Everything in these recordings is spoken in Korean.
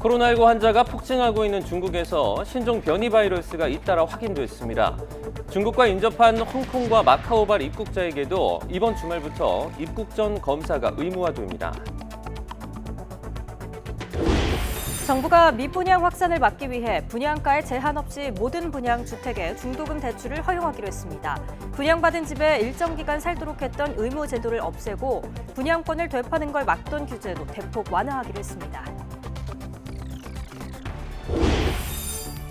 코로나19 환자가 폭증하고 있는 중국에서 신종 변이 바이러스가 잇따라 확인됐습니다. 중국과 인접한 홍콩과 마카오발 입국자에게도 이번 주말부터 입국 전 검사가 의무화됩니다. 정부가 미분양 확산을 막기 위해 분양가에 제한 없이 모든 분양 주택에 중도금 대출을 허용하기로 했습니다. 분양받은 집에 일정 기간 살도록 했던 의무 제도를 없애고 분양권을 되파는 걸 막던 규제도 대폭 완화하기로 했습니다.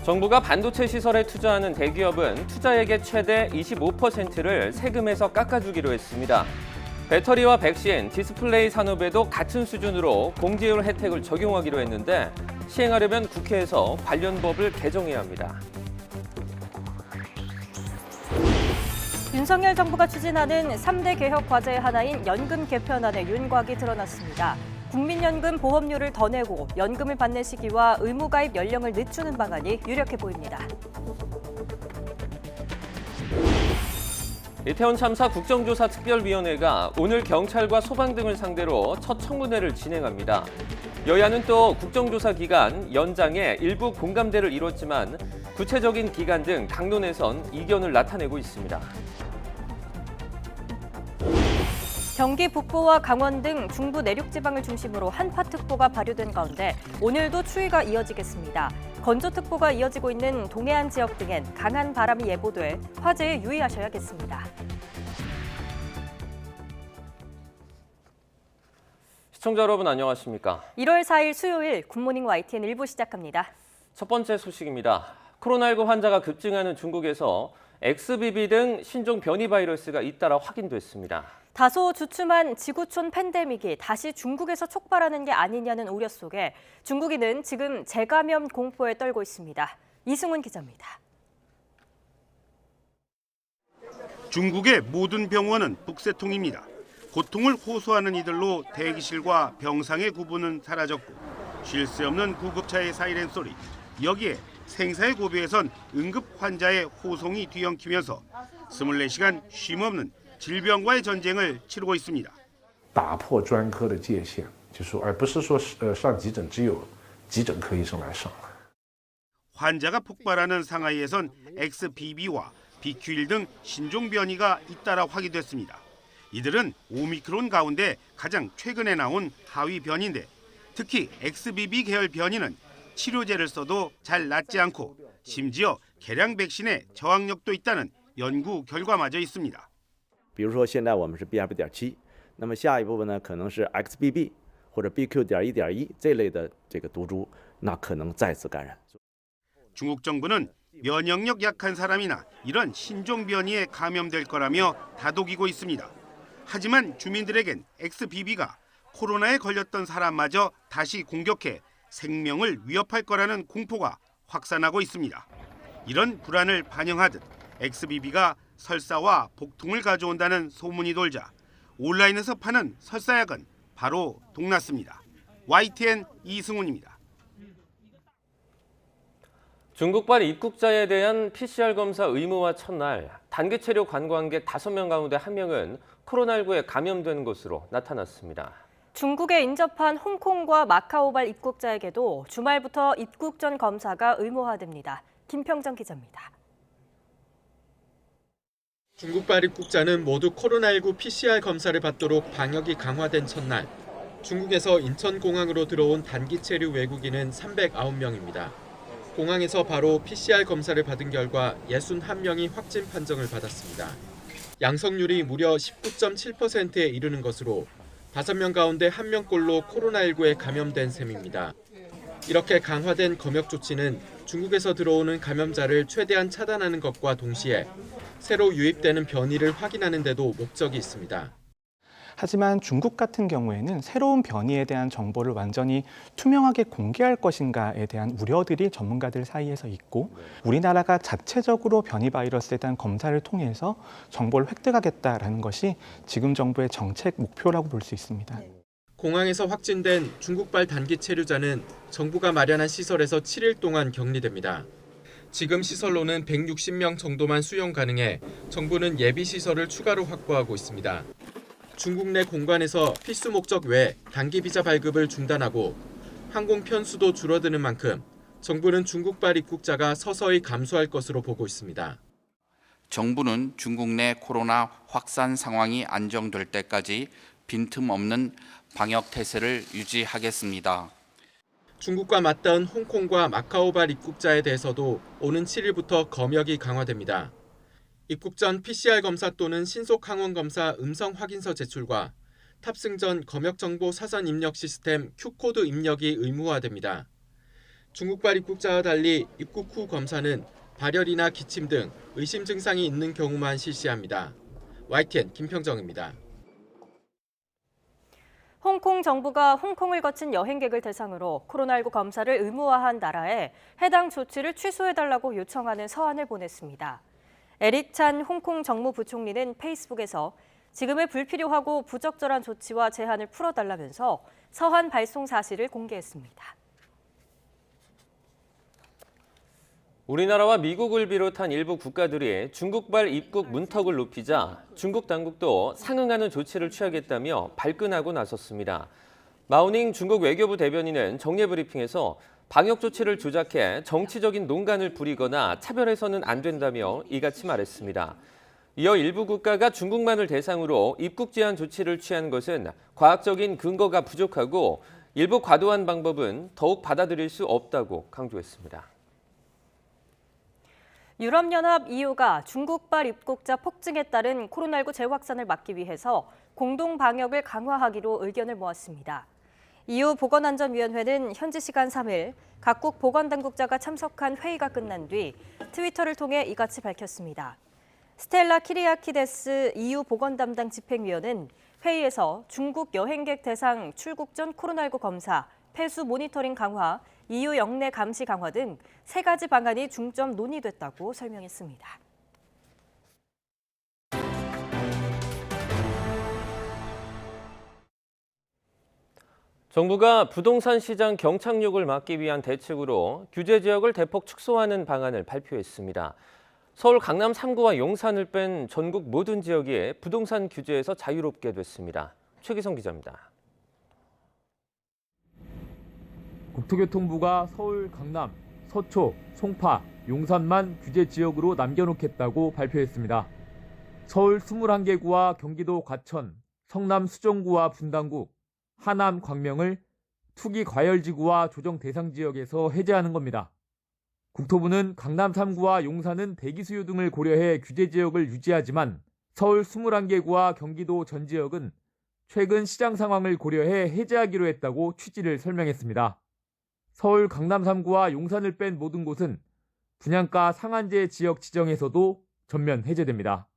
정부가 반도체 시설에 투자하는 대기업은 투자액의 최대 25%를 세금에서 깎아주기로 했습니다. 배터리와 백신, 디스플레이 산업에도 같은 수준으로 공제율 혜택을 적용하기로 했는데 시행하려면 국회에서 관련 법을 개정해야 합니다. 윤석열 정부가 추진하는 3대 개혁 과제의 하나인 연금 개편안의 윤곽이 드러났습니다. 국민연금 보험료를 더 내고 연금을 받는 시기와 의무가입 연령을 늦추는 방안이 유력해 보입니다. 이태원 참사 국정조사 특별위원회가 오늘 경찰과 소방 등을 상대로 첫 청문회를 진행합니다. 여야는 또 국정조사 기간 연장에 일부 공감대를 이뤘지만 구체적인 기간 등 당론에선 이견을 나타내고 있습니다. 경기 북부와 강원 등 중부 내륙지방을 중심으로 한파특보가 발효된 가운데 오늘도 추위가 이어지겠습니다. 건조특보가 이어지고 있는 동해안 지역 등엔 강한 바람이 예보돼 화재에 유의하셔야겠습니다. 시청자 여러분 안녕하십니까? 1월 4일 수요일 굿모닝 YTN 1부 시작합니다. 첫 번째 소식입니다. 코로나19 환자가 급증하는 중국에서 XBB 등 신종 변이 바이러스가 잇따라 확인됐습니다. 다소 주춤한 지구촌 팬데믹이 다시 중국에서 촉발하는 게 아니냐는 우려 속에 중국인은 지금 재감염 공포에 떨고 있습니다. 이승훈 기자입니다. 중국의 모든 병원은 북새통입니다. 고통을 호소하는 이들로 대기실과 병상의 구분은 사라졌고 쉴 새 없는 구급차의 사이렌 소리, 여기에 생사의 고비에선 응급 환자의 호송이 뒤엉키면서 24시간 쉼없는 질병과의 전쟁을 치르고 있습니다. 打破专科的界限，就说而不是说上急诊只有急诊科医生来上。 환자가 폭발하는 상하이에선 XBB와 BQ1 등 신종 변이가 잇따라 확인됐습니다. 이들은 오미크론 가운데 가장 최근에 나온 하위 변이인데 특히 XBB 계열 변이는 치료제를 써도 잘 낫지 않고 심지어 개량 백신의 저항력도 있다는 연구 결과마저 있습니다. 比如说现在我们是 BF.7， 那么下一部分呢可能是 XBB 或者 BQ.1.1 这类的这个毒株，那可能再次感染。 중국 정부는 면역력 약한 사람이나 이런 신종 변이에 감염될 거라며 다독이고 있습니다. 하지만 주민들에겐 XBB가 코로나에 걸렸던 사람마저 다시 공격해 생명을 위협할 거라는 공포가 확산하고 있습니다. 이런 불안을 반영하듯 XBB가 설사와 복통을 가져온다는 소문이 돌자 온라인에서 파는 설사약은 바로 동났습니다. YTN 이승훈입니다. 중국발 입국자에 대한 PCR 검사 의무화 첫날 단기 체류 관광객 5명 가운데 1명은 코로나19에 감염된 것으로 나타났습니다. 중국에 인접한 홍콩과 마카오발 입국자에게도 주말부터 입국 전 검사가 의무화됩니다. 김평정 기자입니다. 중국발 입국자는 모두 코로나19 PCR 검사를 받도록 방역이 강화된 첫날, 중국에서 인천공항으로 들어온 단기 체류 외국인은 309명입니다. 공항에서 바로 PCR 검사를 받은 결과 61명이 확진 판정을 받았습니다. 양성률이 무려 19.7%에 이르는 것으로 5명 가운데 1명꼴로 코로나19에 감염된 셈입니다. 이렇게 강화된 검역 조치는 중국에서 들어오는 감염자를 최대한 차단하는 것과 동시에 새로 유입되는 변이를 확인하는 데도 목적이 있습니다. 하지만 중국 같은 경우에는 새로운 변이에 대한 정보를 완전히 투명하게 공개할 것인가에 대한 우려들이 전문가들 사이에서 있고 우리나라가 자체적으로 변이 바이러스에 대한 검사를 통해서 정보를 획득하겠다라는 것이 지금 정부의 정책 목표라고 볼 수 있습니다. 공항에서 확진된 중국발 단기 체류자는 정부가 마련한 시설에서 7일 동안 격리됩니다. 지금 시설로는 160명 정도만 수용 가능해 정부는 예비 시설을 추가로 확보하고 있습니다. 중국 내 공관에서 필수 목적 외 단기 비자 발급을 중단하고 항공 편수도 줄어드는 만큼 정부는 중국발 입국자가 서서히 감소할 것으로 보고 있습니다. 정부는 중국 내 코로나 확산 상황이 안정될 때까지 빈틈없는 방역 태세를 유지하겠습니다. 중국과 맞닿은 홍콩과 마카오발 입국자에 대해서도 오는 7일부터 검역이 강화됩니다. 입국 전 PCR 검사 또는 신속 항원 검사 음성 확인서 제출과 탑승 전 검역 정보 사전 입력 시스템 Q코드 입력이 의무화됩니다. 중국발 입국자와 달리 입국 후 검사는 발열이나 기침 등 의심 증상이 있는 경우만 실시합니다. YTN 김평정입니다. 홍콩 정부가 홍콩을 거친 여행객을 대상으로 코로나19 검사를 의무화한 나라에 해당 조치를 취소해달라고 요청하는 서한을 보냈습니다. 에릭 찬 홍콩 정무부총리는 페이스북에서 지금의 불필요하고 부적절한 조치와 제한을 풀어달라면서 서한 발송 사실을 공개했습니다. 우리나라와 미국을 비롯한 일부 국가들이 중국발 입국 문턱을 높이자 중국 당국도 상응하는 조치를 취하겠다며 발끈하고 나섰습니다. 마오닝 중국 외교부 대변인은 정례 브리핑에서 방역 조치를 조작해 정치적인 농간을 부리거나 차별해서는 안 된다며 이같이 말했습니다. 이어 일부 국가가 중국만을 대상으로 입국 제한 조치를 취한 것은 과학적인 근거가 부족하고 일부 과도한 방법은 더욱 받아들일 수 없다고 강조했습니다. 유럽연합 EU가 중국발 입국자 폭증에 따른 코로나19 재확산을 막기 위해서 공동 방역을 강화하기로 의견을 모았습니다. EU 보건안전위원회는 현지 시간 3일 각국 보건당국자가 참석한 회의가 끝난 뒤 트위터를 통해 이같이 밝혔습니다. 스텔라 키리아키데스 EU 보건담당 집행위원은 회의에서 중국 여행객 대상 출국 전 코로나19 검사, 폐수 모니터링 강화, EU 영내 감시 강화 등 3가지 방안이 중점 논의됐다고 설명했습니다. 정부가 부동산 시장 경착륙을 막기 위한 대책으로 규제 지역을 대폭 축소하는 방안을 발표했습니다. 서울 강남 3구와 용산을 뺀 전국 모든 지역이 부동산 규제에서 자유롭게 됐습니다. 최기성 기자입니다. 국토교통부가 서울, 강남, 서초, 송파, 용산만 규제 지역으로 남겨놓겠다고 발표했습니다. 서울 21개 구와 경기도 과천, 성남 수정구와 분당구, 하남 광명을 투기 과열지구와 조정 대상 지역에서 해제하는 겁니다. 국토부는 강남 3구와 용산은 대기 수요 등을 고려해 규제 지역을 유지하지만 서울 21개 구와 경기도 전 지역은 최근 시장 상황을 고려해 해제하기로 했다고 취지를 설명했습니다. 서울 강남 3구와 용산을 뺀 모든 곳은 분양가 상한제 지역 지정에서도 전면 해제됩니다.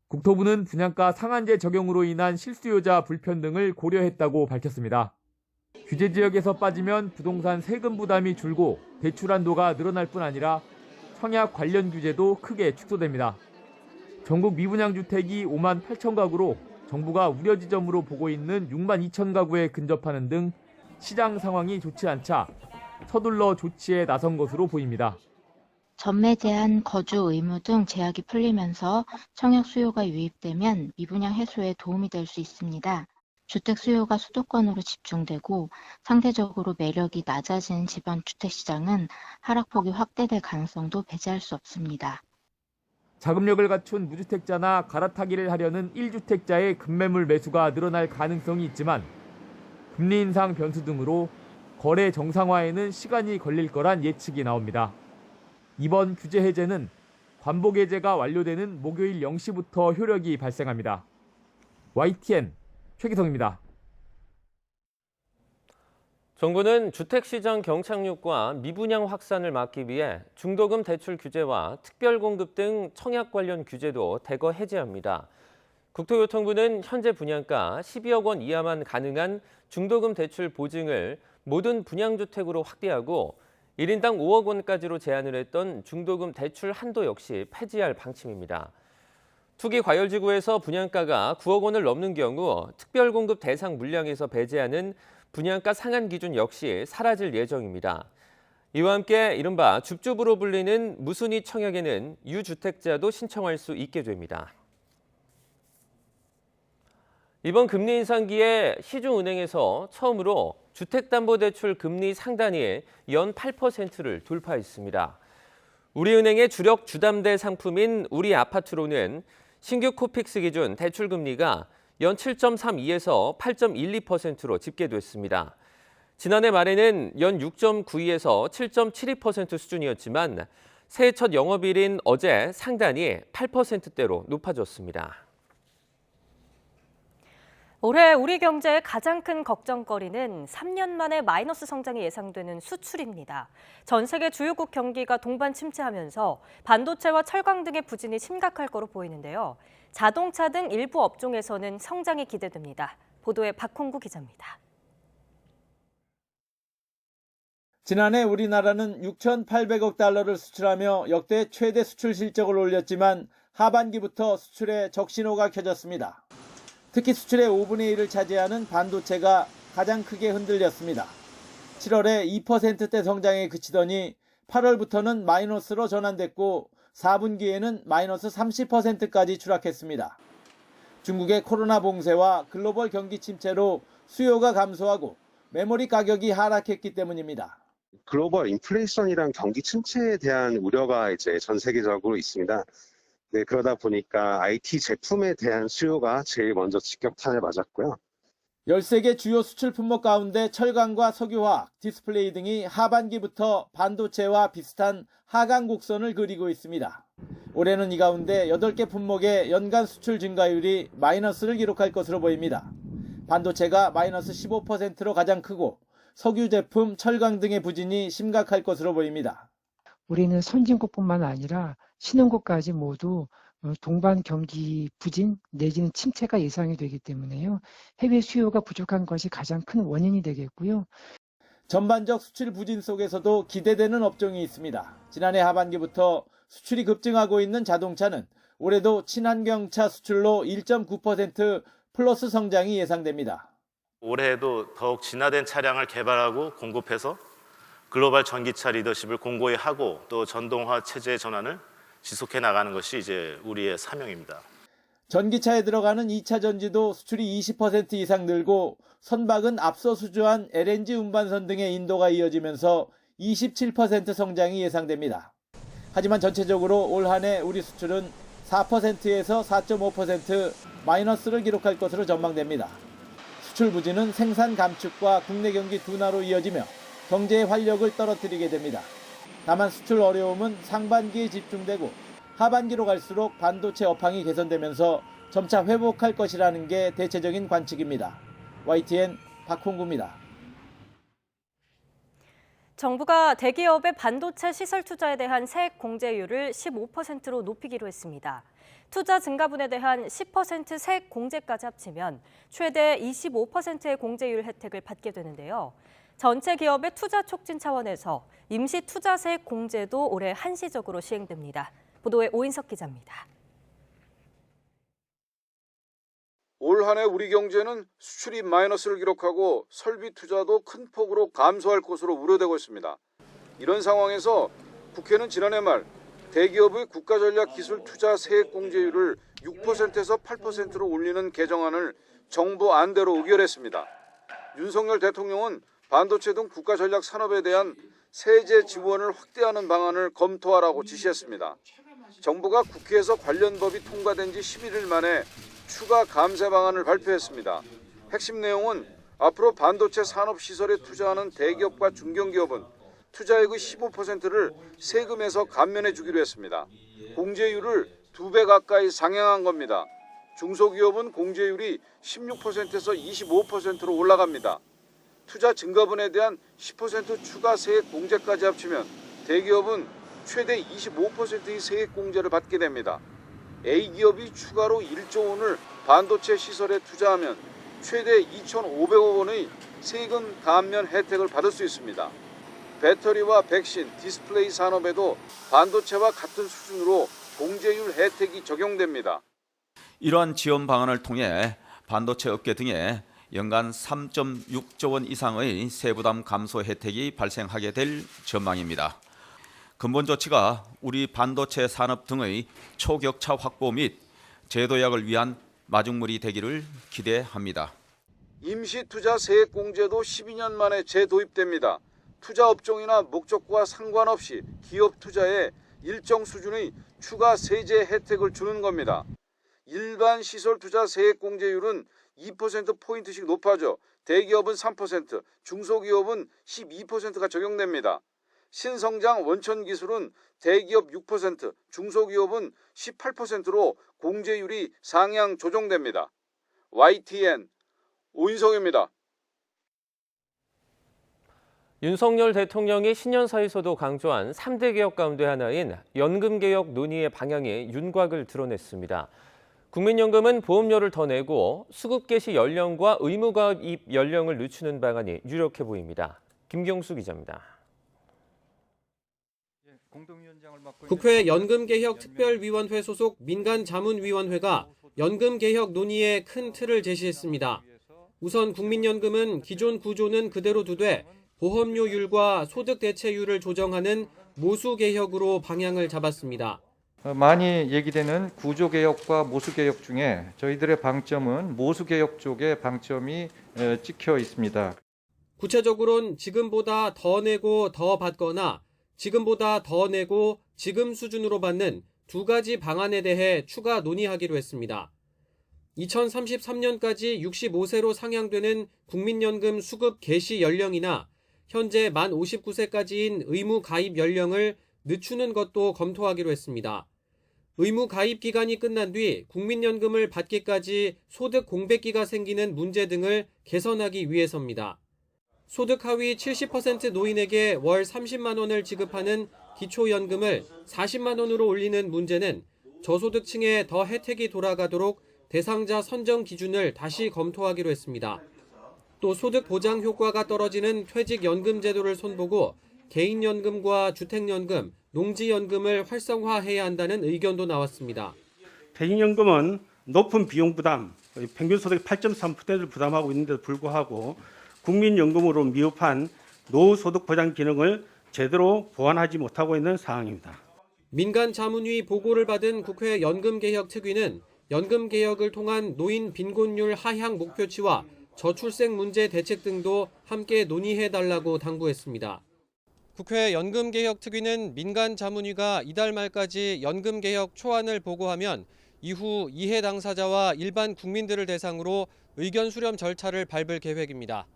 국토부는 분양가 상한제 적용으로 인한 실수요자 불편등을 고려했다고 밝혔습니다. 규제 지역에서 빠지면 부동산 세금 부담이 줄고 대출 한도가 늘어날 뿐 아니라 청약 관련 규제도 크게 축소됩니다. 전국 미분양 주택이 5만 8천 가구로 정부가 우려 지점으로 보고 있는 6만 2천 가구에 근접하는 등 시장 상황이 좋지 않자 서둘러 조치에 나선 것으로 보입니다. 전매 제한, 거주 의무 등 제약이 풀리면서 청약 수요가 유입되면 미분양 해소에 도움이 될 수 있습니다. 주택 수요가 수도권으로 집중되고 상대적으로 매력이 낮아진 지방 주택 시장은 하락폭이 확대될 가능성도 배제할 수 없습니다. 자금력을 갖춘 무주택자나 갈아타기를 하려는 1주택자의 급매물 매수가 늘어날 가능성이 있지만 금리 인상 변수 등으로 거래 정상화에는 시간이 걸릴 거란 예측이 나옵니다. 이번 규제 해제는 관복 해제가 완료되는 목요일 0시부터 효력이 발생합니다. YTN 최기성입니다. 정부는 주택시장 경착륙과 미분양 확산을 막기 위해 중도금 대출 규제와 특별공급 등 청약 관련 규제도 대거 해제합니다. 국토교통부는 현재 분양가 12억 원 이하만 가능한 중도금 대출 보증을 모든 분양주택으로 확대하고 1인당 5억 원까지로 제한을 했던 중도금 대출 한도 역시 폐지할 방침입니다. 투기 과열지구에서 분양가가 9억 원을 넘는 경우 특별공급 대상 물량에서 배제하는 분양가 상한 기준 역시 사라질 예정입니다. 이와 함께 이른바 줍줍으로 불리는 무순위 청약에는 유주택자도 신청할 수 있게 됩니다. 이번 금리 인상기에 시중은행에서 처음으로 주택담보대출 금리 상단이 연 8%를 돌파했습니다. 우리은행의 주력 주담대 상품인 우리아파트로는 신규 코픽스 기준 대출금리가 연 7.32에서 8.12%로 집계됐습니다. 지난해 말에는 연 6.92에서 7.72% 수준이었지만 새해 첫 영업일인 어제 상단이 8%대로 높아졌습니다. 올해 우리 경제의 가장 큰 걱정거리는 3년 만에 마이너스 성장이 예상되는 수출입니다. 전 세계 주요국 경기가 동반 침체하면서 반도체와 철강 등의 부진이 심각할 거로 보이는데요. 자동차 등 일부 업종에서는 성장이 기대됩니다. 보도에 박홍구 기자입니다. 지난해 우리나라는 6,800억 달러를 수출하며 역대 최대 수출 실적을 올렸지만 하반기부터 수출에 적신호가 켜졌습니다. 특히 수출의 5분의 1을 차지하는 반도체가 가장 크게 흔들렸습니다. 7월에 2%대 성장에 그치더니 8월부터는 마이너스로 전환됐고 4분기에는 마이너스 30%까지 추락했습니다. 중국의 코로나 봉쇄와 글로벌 경기 침체로 수요가 감소하고 메모리 가격이 하락했기 때문입니다. 글로벌 인플레이션이랑 경기 침체에 대한 우려가 이제 전 세계적으로 있습니다. 네, 그러다 보니까 IT 제품에 대한 수요가 제일 먼저 직격탄을 맞았고요. 13개 주요 수출 품목 가운데 철강과 석유화학, 디스플레이 등이 하반기부터 반도체와 비슷한 하강 곡선을 그리고 있습니다. 올해는 이 가운데 8개 품목의 연간 수출 증가율이 마이너스를 기록할 것으로 보입니다. 반도체가 마이너스 15%로 가장 크고 석유 제품, 철강 등의 부진이 심각할 것으로 보입니다. 우리는 선진국뿐만 아니라 신흥국까지 모두 동반 경기 부진 내지는 침체가 예상이 되기 때문에요. 해외 수요가 부족한 것이 가장 큰 원인이 되겠고요. 전반적 수출 부진 속에서도 기대되는 업종이 있습니다. 지난해 하반기부터 수출이 급증하고 있는 자동차는 올해도 친환경차 수출로 1.9% 플러스 성장이 예상됩니다. 올해에도 더욱 진화된 차량을 개발하고 공급해서 글로벌 전기차 리더십을 공고히 하고 또 전동화 체제의 전환을 지속해 나가는 것이 이제 우리의 사명입니다. 전기차에 들어가는 2차 전지도 수출이 20% 이상 늘고 선박은 앞서 수주한 LNG 운반선 등의 인도가 이어지면서 27% 성장이 예상됩니다. 하지만 전체적으로 올 한 해 우리 수출은 4%에서 4.5% 마이너스를 기록할 것으로 전망됩니다. 수출 부진은 생산 감축과 국내 경기 둔화로 이어지며 경제의 활력을 떨어뜨리게 됩니다. 다만 수출 어려움은 상반기에 집중되고 하반기로 갈수록 반도체 업황이 개선되면서 점차 회복할 것이라는 게 대체적인 관측입니다. YTN 박홍구입니다. 정부가 대기업의 반도체 시설 투자에 대한 세액 공제율을 15%로 높이기로 했습니다. 투자 증가분에 대한 10% 세액 공제까지 합치면 최대 25%의 공제율 혜택을 받게 되는데요. 전체 기업의 투자 촉진 차원에서 임시 투자세액 공제도 올해 한시적으로 시행됩니다. 보도에 오인석 기자입니다. 올 한 해 우리 경제는 수출이 마이너스를 기록하고 설비 투자도 큰 폭으로 감소할 것으로 우려되고 있습니다. 이런 상황에서 국회는 지난해 말 대기업의 국가전략기술투자 세액 공제율을 6%에서 8%로 올리는 개정안을 정부 안대로 의결했습니다. 윤석열 대통령은 반도체 등 국가전략 산업에 대한 세제 지원을 확대하는 방안을 검토하라고 지시했습니다. 정부가 국회에서 관련 법이 통과된 지 11일 만에 추가 감세 방안을 발표했습니다. 핵심 내용은 앞으로 반도체 산업시설에 투자하는 대기업과 중견기업은 투자액의 15%를 세금에서 감면해 주기로 했습니다. 공제율을 2배 가까이 상향한 겁니다. 중소기업은 공제율이 16%에서 25%로 올라갑니다. 투자 증가분에 대한 10% 추가 세액 공제까지 합치면 대기업은 최대 25%의 세액 공제를 받게 됩니다. A기업이 추가로 1조 원을 반도체 시설에 투자하면 최대 2,500억 원의 세금 감면 혜택을 받을 수 있습니다. 배터리와 백신, 디스플레이 산업에도 반도체와 같은 수준으로 공제율 혜택이 적용됩니다. 이러한 지원 방안을 통해 반도체 업계 등에 연간 3.6조 원 이상의 세부담 감소 혜택이 발생하게 될 전망입니다. 근본 조치가 우리 반도체 산업 등의 초격차 확보 및 제도약을 위한 마중물이 되기를 기대합니다. 임시투자 세액공제도 12년 만에 재도입됩니다. 투자 업종이나 목적과 상관없이 기업 투자에 일정 수준의 추가 세제 혜택을 주는 겁니다. 일반 시설 투자 세액공제율은 2%포인트씩 높아져 대기업은 3%, 중소기업은 12%가 적용됩니다. 신성장 원천기술은 대기업 6%, 중소기업은 18%로 공제율이 상향 조정됩니다. YTN 오인성입니다. 윤석열 대통령이 신년사에서도 강조한 3대 개혁 가운데 하나인 연금개혁 논의의 방향이 윤곽을 드러냈습니다. 국민연금은 보험료를 더 내고 수급 개시 연령과 의무가입 연령을 늦추는 방안이 유력해 보입니다. 김경수 기자입니다. 국회 연금개혁특별위원회 소속 민간자문위원회가 연금개혁 논의의 큰 틀을 제시했습니다. 우선 국민연금은 기존 구조는 그대로 두되 보험료율과 소득대체율을 조정하는 모수개혁으로 방향을 잡았습니다. 많이 얘기되는 구조개혁과 모수개혁 중에 저희들의 방점은 모수개혁 쪽에 방점이 찍혀 있습니다. 구체적으로는 지금보다 더 내고 더 받거나 지금보다 더 내고 지금 수준으로 받는 두 가지 방안에 대해 추가 논의하기로 했습니다. 2033년까지 65세로 상향되는 국민연금 수급 개시 연령이나 현재 만 59세까지인 의무 가입 연령을 늦추는 것도 검토하기로 했습니다. 의무 가입 기간이 끝난 뒤 국민연금을 받기까지 소득 공백기가 생기는 문제 등을 개선하기 위해서입니다. 소득 하위 70% 노인에게 월 30만 원을 지급하는 기초연금을 40만 원으로 올리는 문제는 저소득층에 더 혜택이 돌아가도록 대상자 선정 기준을 다시 검토하기로 했습니다. 또 소득 보장 효과가 떨어지는 퇴직연금 제도를 손보고 개인연금과 주택연금, 농지연금을 활성화해야 한다는 의견도 나왔습니다. 퇴직연금은 높은 비용 부담, 평균 소득의 8.3%를 부담하고 있는데도 불구하고 국민연금으로 미흡한 노후소득 보장 기능을 제대로 보완하지 못하고 있는 상황입니다. 민간자문위 보고를 받은 국회 연금개혁특위는 연금개혁을 통한 노인 빈곤율 하향 목표치와 저출생 문제 대책 등도 함께 논의해달라고 당부했습니다. 국회 연금개혁특위는 민간자문위가 이달 말까지 연금개혁 초안을 보고하면 이후 이해 당사자와 일반 국민들을 대상으로 의견 수렴 절차를 밟을 계획입니다.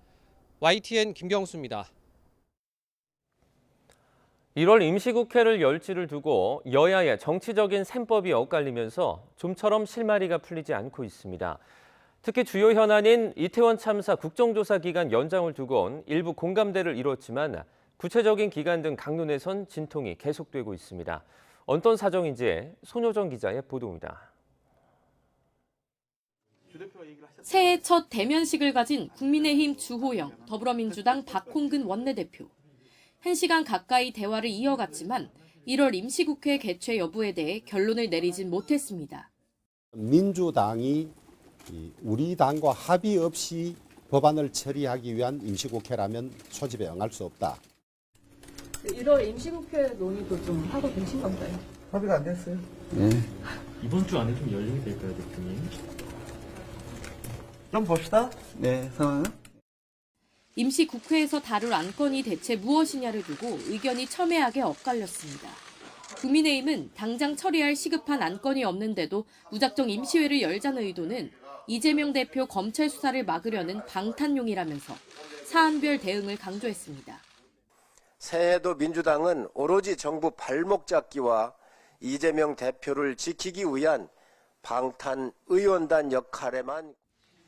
YTN 김경수입니다. 1월 임시국회를 열지를 두고 여야의 정치적인 셈법이 엇갈리면서 좀처럼 실마리가 풀리지 않고 있습니다. 특히 주요 현안인 이태원 참사 국정조사 기간 연장을 두곤 일부 공감대를 이뤘지만 구체적인 기간 등 강론에선 진통이 계속되고 있습니다. 어떤 사정인지 손효정 기자의 보도입니다. 새해 첫 대면식을 가진 국민의힘 주호영, 더불어민주당 박홍근 원내대표. 1시간 가까이 대화를 이어갔지만 1월 임시국회 개최 여부에 대해 결론을 내리진 못했습니다. 민주당이 우리 당과 합의 없이 법안을 처리하기 위한 임시국회라면 소집에 응할 수 없다. 1월 임시국회 논의도 좀 하고 계신 건가요? 합의가 안 됐어요. 네. 이번 주 안에 좀 열리게 될까요, 대표님? 좀 봅시다. 네, 상황은? 임시국회에서 다룰 안건이 대체 무엇이냐를 두고 의견이 첨예하게 엇갈렸습니다. 국민의힘은 당장 처리할 시급한 안건이 없는데도 무작정 임시회를 열자는 의도는 이재명 대표 검찰 수사를 막으려는 방탄용이라면서 사안별 대응을 강조했습니다. 새해에도 민주당은 오로지 정부 발목 잡기와 이재명 대표를 지키기 위한 방탄 의원단 역할에만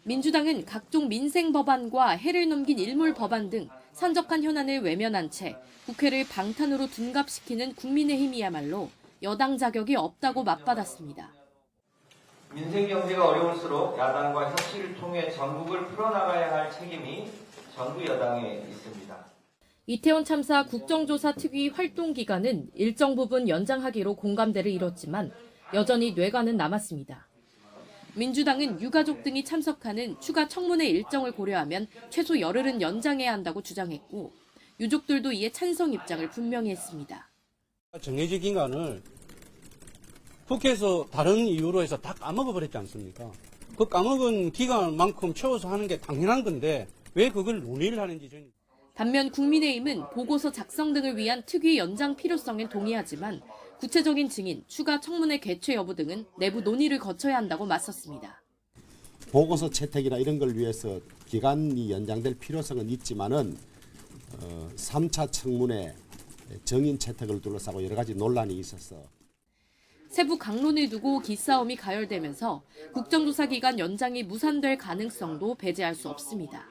민주당은 각종 민생 법안과 해를 넘긴 일몰 법안 등 산적한 현안을 외면한 채 국회를 방탄으로 둔갑시키는 국민의힘이야말로 여당 자격이 없다고 맞받았습니다. 민생 경제가 어려울수록 야당과 협치를 통해 전국을 풀어나가야 할 책임이 정부 여당에 있습니다. 이태원 참사 국정조사 특위 활동 기간은 일정 부분 연장하기로 공감대를 이뤘지만 여전히 뇌관은 남았습니다. 민주당은 유가족 등이 참석하는 추가 청문회 일정을 고려하면 최소 열흘은 연장해야 한다고 주장했고 유족들도 이에 찬성 입장을 분명히 했습니다. 정해진 기간을 국회에서 다른 이유로 해서 다 까먹어버렸지 않습니까? 그 까먹은 기간만큼 채워서 하는 게 당연한 건데 왜 그걸 논의를 하는지 저는. 반면 국민의힘은 보고서 작성 등을 위한 특위 연장 필요성엔 동의하지만 구체적인 증인, 추가 청문회 개최 여부 등은 내부 논의를 거쳐야 한다고 맞섰습니다. 보고서 채택이나 이런 걸 위해서 기간이 연장될 필요성은 있지만은 3차 청문회 정인 채택을 둘러싸고 여러 가지 논란이 있어서 세부 강론을 두고 기싸움이 가열되면서 국정조사 기간 연장이 무산될 가능성도 배제할 수 없습니다.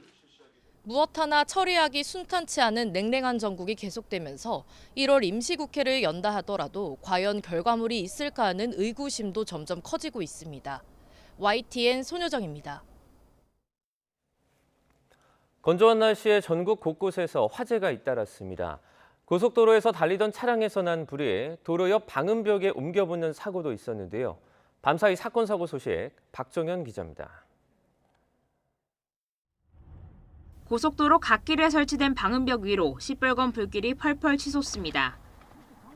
무엇 하나 처리하기 순탄치 않은 냉랭한 정국이 계속되면서 1월 임시국회를 연다 하더라도 과연 결과물이 있을까 하는 의구심도 점점 커지고 있습니다. YTN 손효정입니다. 건조한 날씨에 전국 곳곳에서 화재가 잇따랐습니다. 고속도로에서 달리던 차량에서 난 불이 도로 옆 방음벽에 옮겨붙는 사고도 있었는데요. 밤사이 사건 사고 소식 박정현 기자입니다. 고속도로 갓길에 설치된 방음벽 위로 시뻘건 불길이 펄펄 치솟습니다.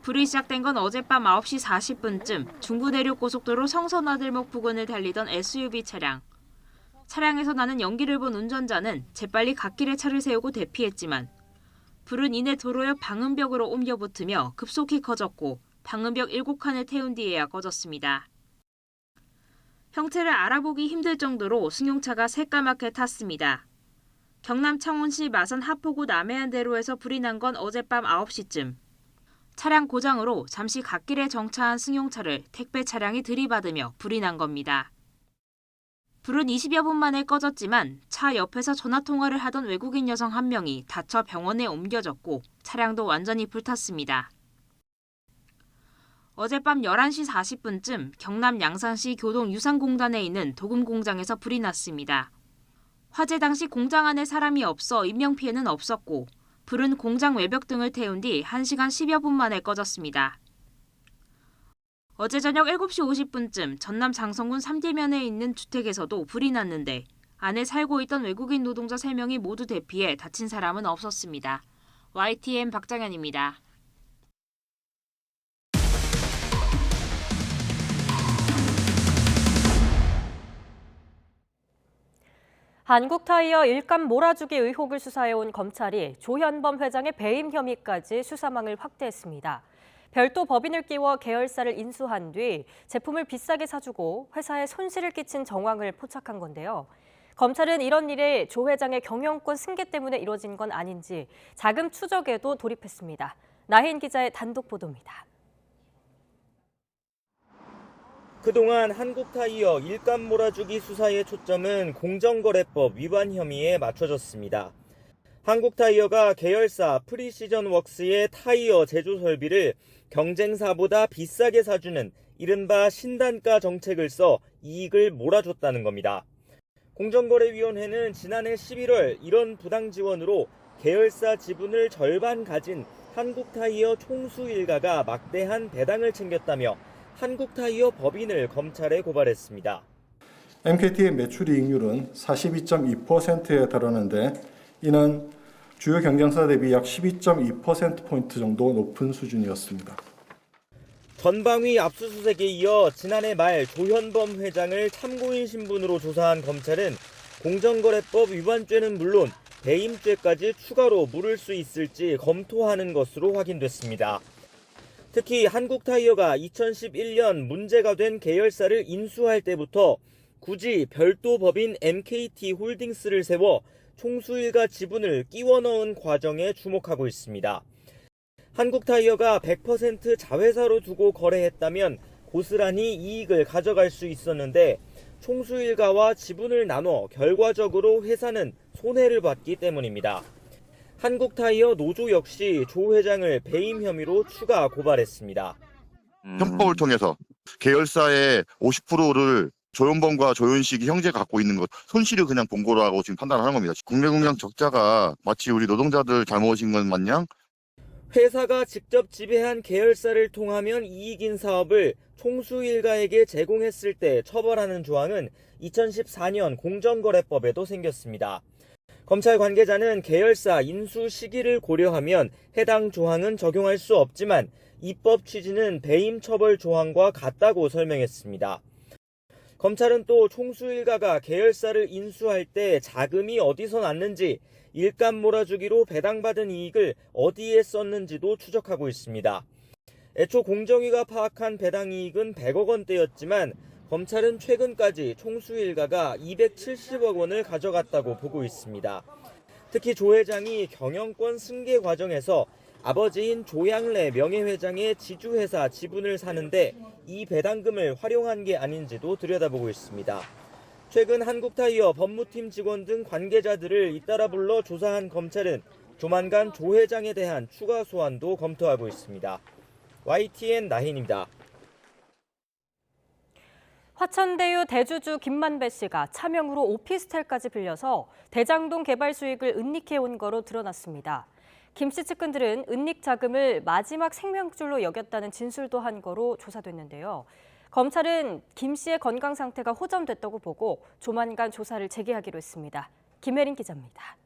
불이 시작된 건 어젯밤 9시 40분쯤 중부 내륙 고속도로 성선화들목 부근을 달리던 SUV 차량. 차량에서 나는 연기를 본 운전자는 재빨리 갓길에 차를 세우고 대피했지만 불은 이내 도로 옆 방음벽으로 옮겨 붙으며 급속히 커졌고 방음벽 7칸을 태운 뒤에야 꺼졌습니다. 형태를 알아보기 힘들 정도로 승용차가 새까맣게 탔습니다. 경남 창원시 마산 하포구 남해안대로에서 불이 난 건 어젯밤 9시쯤. 차량 고장으로 잠시 갓길에 정차한 승용차를 택배 차량이 들이받으며 불이 난 겁니다. 불은 20여 분 만에 꺼졌지만 차 옆에서 전화통화를 하던 외국인 여성 한 명이 다쳐 병원에 옮겨졌고 차량도 완전히 불탔습니다. 어젯밤 11시 40분쯤 경남 양산시 교동유상공단에 있는 도금공장에서 불이 났습니다. 화재 당시 공장 안에 사람이 없어 인명피해는 없었고 불은 공장 외벽 등을 태운 뒤 1시간 10여 분 만에 꺼졌습니다. 어제 저녁 7시 50분쯤 전남 장성군 3대면에 있는 주택에서도 불이 났는데 안에 살고 있던 외국인 노동자 3명이 모두 대피해 다친 사람은 없었습니다. YTN 박정현입니다. 한국타이어 일감 몰아주기 의혹을 수사해온 검찰이 조현범 회장의 배임 혐의까지 수사망을 확대했습니다. 별도 법인을 끼워 계열사를 인수한 뒤 제품을 비싸게 사주고 회사에 손실을 끼친 정황을 포착한 건데요. 검찰은 이런 일이 조 회장의 경영권 승계 때문에 이뤄진 건 아닌지 자금 추적에도 돌입했습니다. 나혜인 기자의 단독 보도입니다. 그동안 한국타이어 일감 몰아주기 수사의 초점은 공정거래법 위반 혐의에 맞춰졌습니다. 한국타이어가 계열사 프리시전웍스의 타이어 제조 설비를 경쟁사보다 비싸게 사주는 이른바 신단가 정책을 써 이익을 몰아줬다는 겁니다. 공정거래위원회는 지난해 11월 이런 부당 지원으로 계열사 지분을 절반 가진 한국타이어 총수 일가가 막대한 배당을 챙겼다며 한국타이어 법인을 검찰에 고발했습니다. MKT의 매출이익률은 42.2%에 달하는데 이는 주요 경쟁사 대비 약 12.2%포인트 정도 높은 수준이었습니다. 전방위 압수수색에 이어 지난해 말 조현범 회장을 참고인 신분으로 조사한 검찰은 공정거래법 위반죄는 물론 배임죄까지 추가로 물을 수 있을지 검토하는 것으로 확인됐습니다. 특히 한국타이어가 2011년 문제가 된 계열사를 인수할 때부터 굳이 별도 법인 MKT홀딩스를 세워 총수일가 지분을 끼워 넣은 과정에 주목하고 있습니다. 한국타이어가 100% 자회사로 두고 거래했다면 고스란히 이익을 가져갈 수 있었는데 총수일가와 지분을 나눠 결과적으로 회사는 손해를 봤기 때문입니다. 한국타이어 노조 역시 조 회장을 배임 혐의로 추가 고발했습니다. 협법을 통해서 계열사의 50%를 조현범과 조현식이 형제가 갖고 있는 것, 손실을 그냥 본 거라고 지금 판단하는 겁니다. 국내공장 적자가 마치 우리 노동자들 잘못인 것 마냥 회사가 직접 지배한 계열사를 통하면 이익인 사업을 총수 일가에게 제공했을 때 처벌하는 조항은 2014년 공정거래법에도 생겼습니다. 검찰 관계자는 계열사 인수 시기를 고려하면 해당 조항은 적용할 수 없지만 입법 취지는 배임 처벌 조항과 같다고 설명했습니다. 검찰은 또 총수 일가가 계열사를 인수할 때 자금이 어디서 났는지, 일감 몰아주기로 배당받은 이익을 어디에 썼는지도 추적하고 있습니다. 애초 공정위가 파악한 배당 이익은 100억 원대였지만 검찰은 최근까지 총수 일가가 270억 원을 가져갔다고 보고 있습니다. 특히 조 회장이 경영권 승계 과정에서 아버지인 조양래 명예회장의 지주회사 지분을 사는데 이 배당금을 활용한 게 아닌지도 들여다보고 있습니다. 최근 한국타이어 법무팀 직원 등 관계자들을 잇따라 불러 조사한 검찰은 조만간 조 회장에 대한 추가 소환도 검토하고 있습니다. YTN 나힌입니다. 화천대유 대주주 김만배 씨가 차명으로 오피스텔까지 빌려서 대장동 개발 수익을 은닉해온 거로 드러났습니다. 김 씨 측근들은 은닉 자금을 마지막 생명줄로 여겼다는 진술도 한 거로 조사됐는데요. 검찰은 김 씨의 건강 상태가 호전됐다고 보고 조만간 조사를 재개하기로 했습니다. 김혜린 기자입니다.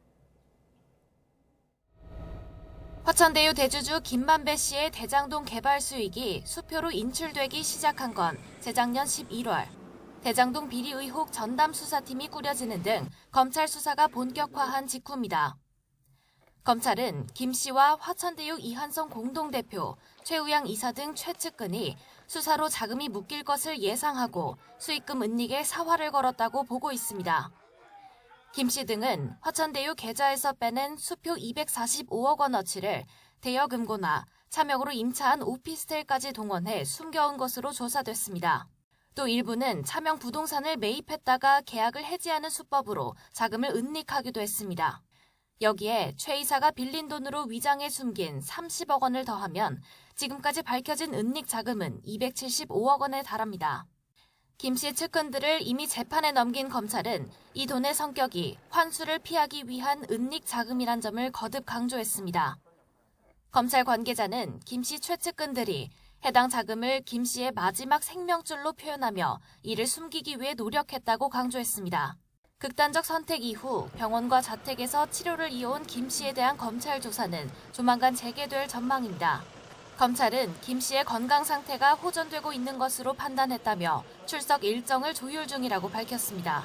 화천대유 대주주 김만배 씨의 대장동 개발 수익이 수표로 인출되기 시작한 건 재작년 11월. 대장동 비리 의혹 전담 수사팀이 꾸려지는 등 검찰 수사가 본격화한 직후입니다. 검찰은 김 씨와 화천대유 이한성 공동대표, 최우양 이사 등 최측근이 수사로 자금이 묶일 것을 예상하고 수익금 은닉에 사활을 걸었다고 보고 있습니다. 김 씨 등은 화천대유 계좌에서 빼낸 수표 245억 원어치를 대여금고나 차명으로 임차한 오피스텔까지 동원해 숨겨온 것으로 조사됐습니다. 또 일부는 차명 부동산을 매입했다가 계약을 해지하는 수법으로 자금을 은닉하기도 했습니다. 여기에 최 이사가 빌린 돈으로 위장해 숨긴 30억 원을 더하면 지금까지 밝혀진 은닉 자금은 275억 원에 달합니다. 김 씨 측근들을 이미 재판에 넘긴 검찰은 이 돈의 성격이 환수를 피하기 위한 은닉 자금이란 점을 거듭 강조했습니다. 검찰 관계자는 김 씨 최측근들이 해당 자금을 김 씨의 마지막 생명줄로 표현하며 이를 숨기기 위해 노력했다고 강조했습니다. 극단적 선택 이후 병원과 자택에서 치료를 이어온 김 씨에 대한 검찰 조사는 조만간 재개될 전망입니다. 검찰은 김 씨의 건강 상태가 호전되고 있는 것으로 판단했다며 출석 일정을 조율 중이라고 밝혔습니다.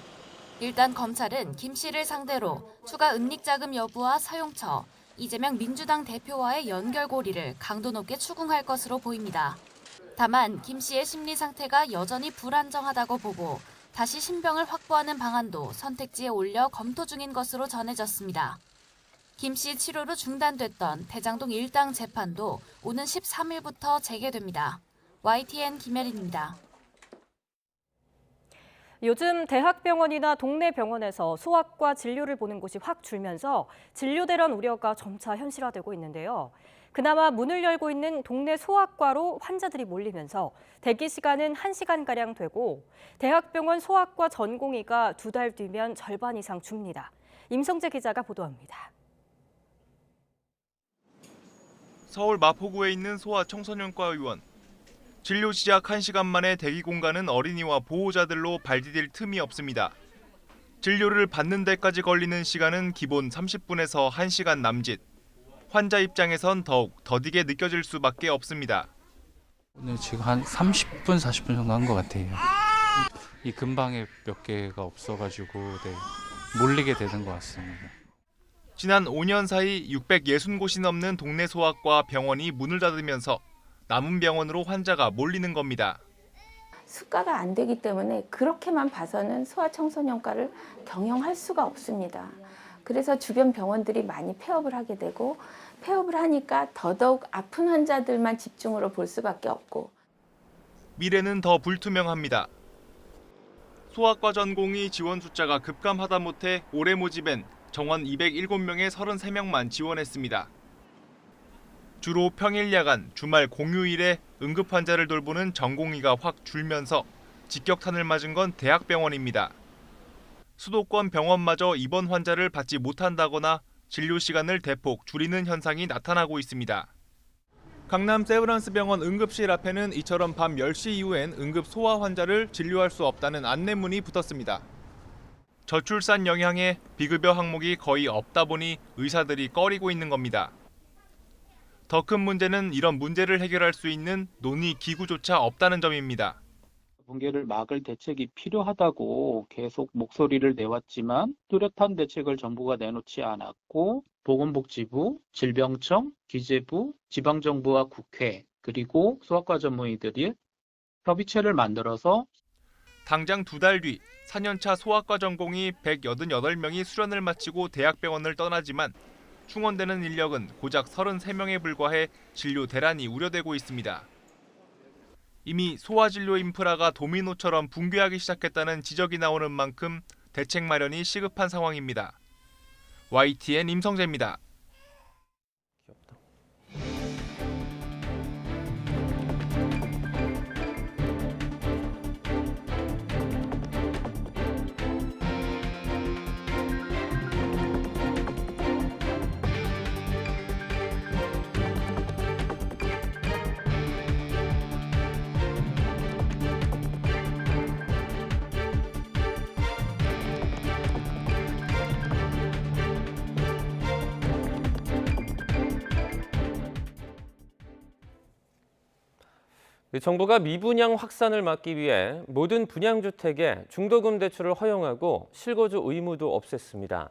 일단 검찰은 김 씨를 상대로 추가 은닉 자금 여부와 사용처, 이재명 민주당 대표와의 연결고리를 강도 높게 추궁할 것으로 보입니다. 다만 김 씨의 심리 상태가 여전히 불안정하다고 보고 다시 신병을 확보하는 방안도 선택지에 올려 검토 중인 것으로 전해졌습니다. 김 씨 치료로 중단됐던 대장동 일당 재판도 오는 13일부터 재개됩니다. YTN 김혜린입니다. 요즘 대학병원이나 동네 병원에서 소아과 진료를 보는 곳이 확 줄면서 진료대란 우려가 점차 현실화되고 있는데요. 그나마 문을 열고 있는 동네 소아과로 환자들이 몰리면서 대기 시간은 1시간가량 되고 대학병원 소아과 전공의가 2달 뒤면 절반 이상 줍니다. 임성재 기자가 보도합니다. 서울 마포구에 있는 소아청소년과 의원. 진료 시작 1시간 만에 대기 공간은 어린이와 보호자들로 발디딜 틈이 없습니다. 진료를 받는 데까지 걸리는 시간은 기본 30분에서 1시간 남짓. 환자 입장에선 더욱 더디게 느껴질 수밖에 없습니다. 오늘 지금 한 30분, 40분 정도 한 것 같아요. 이 근방에 몇 개가 없어가지고 몰리게 되는 것 같습니다. 지난 5년 사이 660곳이 넘는 동네 소아과 병원이 문을 닫으면서 남은 병원으로 환자가 몰리는 겁니다. 수가가 안 되기 때문에 그렇게만 봐서는 소아청소년과를 경영할 수가 없습니다. 그래서 주변 병원들이 많이 폐업을 하게 되고 폐업을 하니까 더더욱 아픈 환자들만 집중으로 볼 수밖에 없고. 미래는 더 불투명합니다. 소아과 전공의 지원 숫자가 급감하다 못해 올해 모집엔 정원 207명에 33명만 지원했습니다. 주로 평일 야간, 주말 공휴일에 응급 환자를 돌보는 전공의가 확 줄면서 직격탄을 맞은 건 대학병원입니다. 수도권 병원마저 입원 환자를 받지 못한다거나 진료 시간을 대폭 줄이는 현상이 나타나고 있습니다. 강남 세브란스 병원 응급실 앞에는 이처럼 밤 10시 이후엔 응급 소아 환자를 진료할 수 없다는 안내문이 붙었습니다. 저출산 영향에 비급여 항목이 거의 없다 보니 의사들이 꺼리고 있는 겁니다. 더 큰 문제는 이런 문제를 해결할 수 있는 논의 기구조차 없다는 점입니다. 붕괴를 막을 대책이 필요하다고 계속 목소리를 내왔지만 뚜렷한 대책을 정부가 내놓지 않았고 보건복지부, 질병청, 기재부, 지방정부와 국회 그리고 소아과 전문의들이 협의체를 만들어서 당장 2달 뒤 4년차 소아과 전공의 188명이 수련을 마치고 대학병원을 떠나지만 충원되는 인력은 고작 33명에 불과해 진료 대란이 우려되고 있습니다. 이미 소아진료 인프라가 도미노처럼 붕괴하기 시작했다는 지적이 나오는 만큼 대책 마련이 시급한 상황입니다. YTN 임성재입니다. 정부가 미분양 확산을 막기 위해 모든 분양주택에 중도금 대출을 허용하고 실거주 의무도 없앴습니다.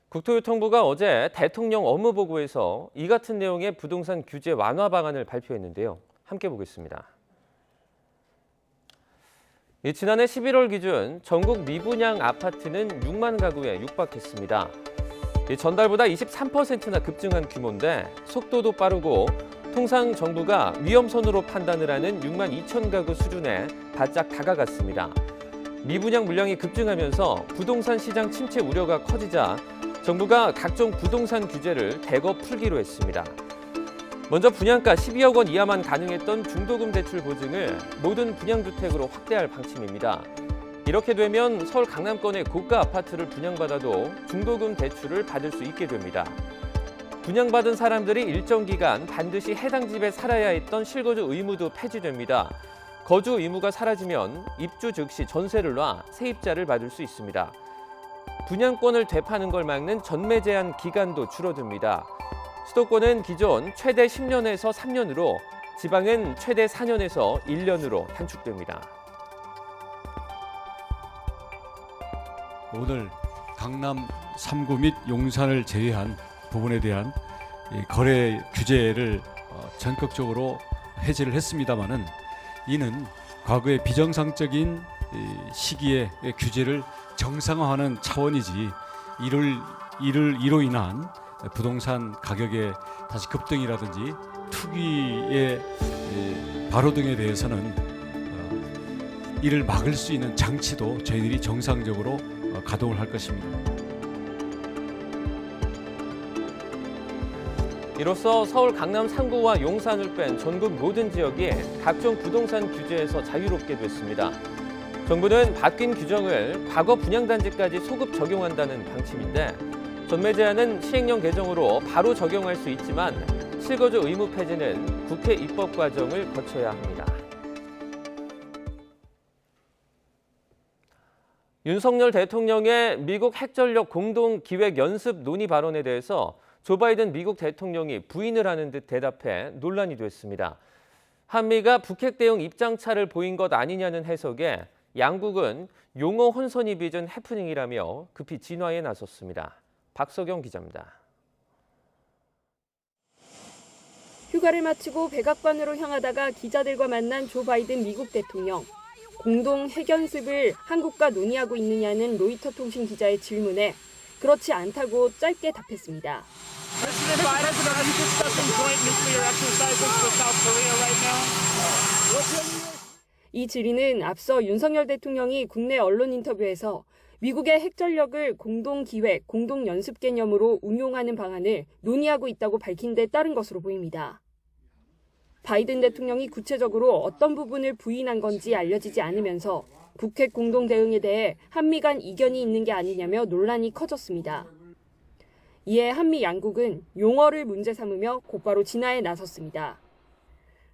국토교통부가 어제 대통령 업무보고에서 이 같은 내용의 부동산 규제 완화 방안을 발표했는데요. 함께 보겠습니다. 지난해 11월 기준 전국 미분양 아파트는 6만 가구에 육박했습니다. 전달보다 23%나 급증한 규모인데 속도도 빠르고 통상 정부가 위험선으로 판단을 하는 6만 2천 가구 수준에 바짝 다가갔습니다. 미분양 물량이 급증하면서 부동산 시장 침체 우려가 커지자 정부가 각종 부동산 규제를 대거 풀기로 했습니다. 먼저 분양가 12억 원 이하만 가능했던 중도금 대출 보증을 모든 분양주택으로 확대할 방침입니다. 이렇게 되면 서울 강남권의 고가 아파트를 분양받아도 중도금 대출을 받을 수 있게 됩니다. 분양받은 사람들이 일정 기간 반드시 해당 집에 살아야 했던 실거주 의무도 폐지됩니다. 거주 의무가 사라지면 입주 즉시 전세를 놔 세입자를 받을 수 있습니다. 분양권을 되파는 걸 막는 전매 제한 기간도 줄어듭니다. 수도권은 기존 최대 10년에서 3년으로, 지방은 최대 4년에서 1년으로 단축됩니다. 오늘 강남 3구 및 용산을 제외한 부분에 대한 거래 규제를 전격적으로 해제를 했습니다마는 이는 과거의 비정상적인 시기에 규제를 정상화하는 차원이지 이로 인한 부동산 가격의 다시 급등이라든지 투기의 발호 등에 대해서는 이를 막을 수 있는 장치도 저희들이 정상적으로 가동을 할 것입니다. 이로써 서울 강남 3구와 용산을 뺀 전국 모든 지역이 각종 부동산 규제에서 자유롭게 됐습니다. 정부는 바뀐 규정을 과거 분양단지까지 소급 적용한다는 방침인데 전매 제한은 시행령 개정으로 바로 적용할 수 있지만 실거주 의무 폐지는 국회 입법 과정을 거쳐야 합니다. 윤석열 대통령의 미국 핵전력 공동기획연습 논의 발언에 대해서 조 바이든 미국 대통령이 부인을 하는 듯 대답해 논란이 됐습니다. 한미가 북핵 대응 입장차를 보인 것 아니냐는 해석에 양국은 용어 혼선이 빚은 해프닝이라며 급히 진화에 나섰습니다. 박석영 기자입니다. 휴가를 마치고 백악관으로 향하다가 기자들과 만난 조 바이든 미국 대통령. 공동 핵연습을 한국과 논의하고 있느냐는 로이터 통신 기자의 질문에 그렇지 않다고 짧게 답했습니다. 이 질의는 앞서 윤석열 대통령이 국내 언론 인터뷰에서 미국의 핵전력을 공동기획, 공동연습 개념으로 운용하는 방안을 논의하고 있다고 밝힌 데 따른 것으로 보입니다. 바이든 대통령이 구체적으로 어떤 부분을 부인한 건지 알려지지 않으면서 북핵 공동 대응에 대해 한미 간 이견이 있는 게 아니냐며 논란이 커졌습니다. 이에 한미 양국은 용어를 문제 삼으며 곧바로 진화에 나섰습니다.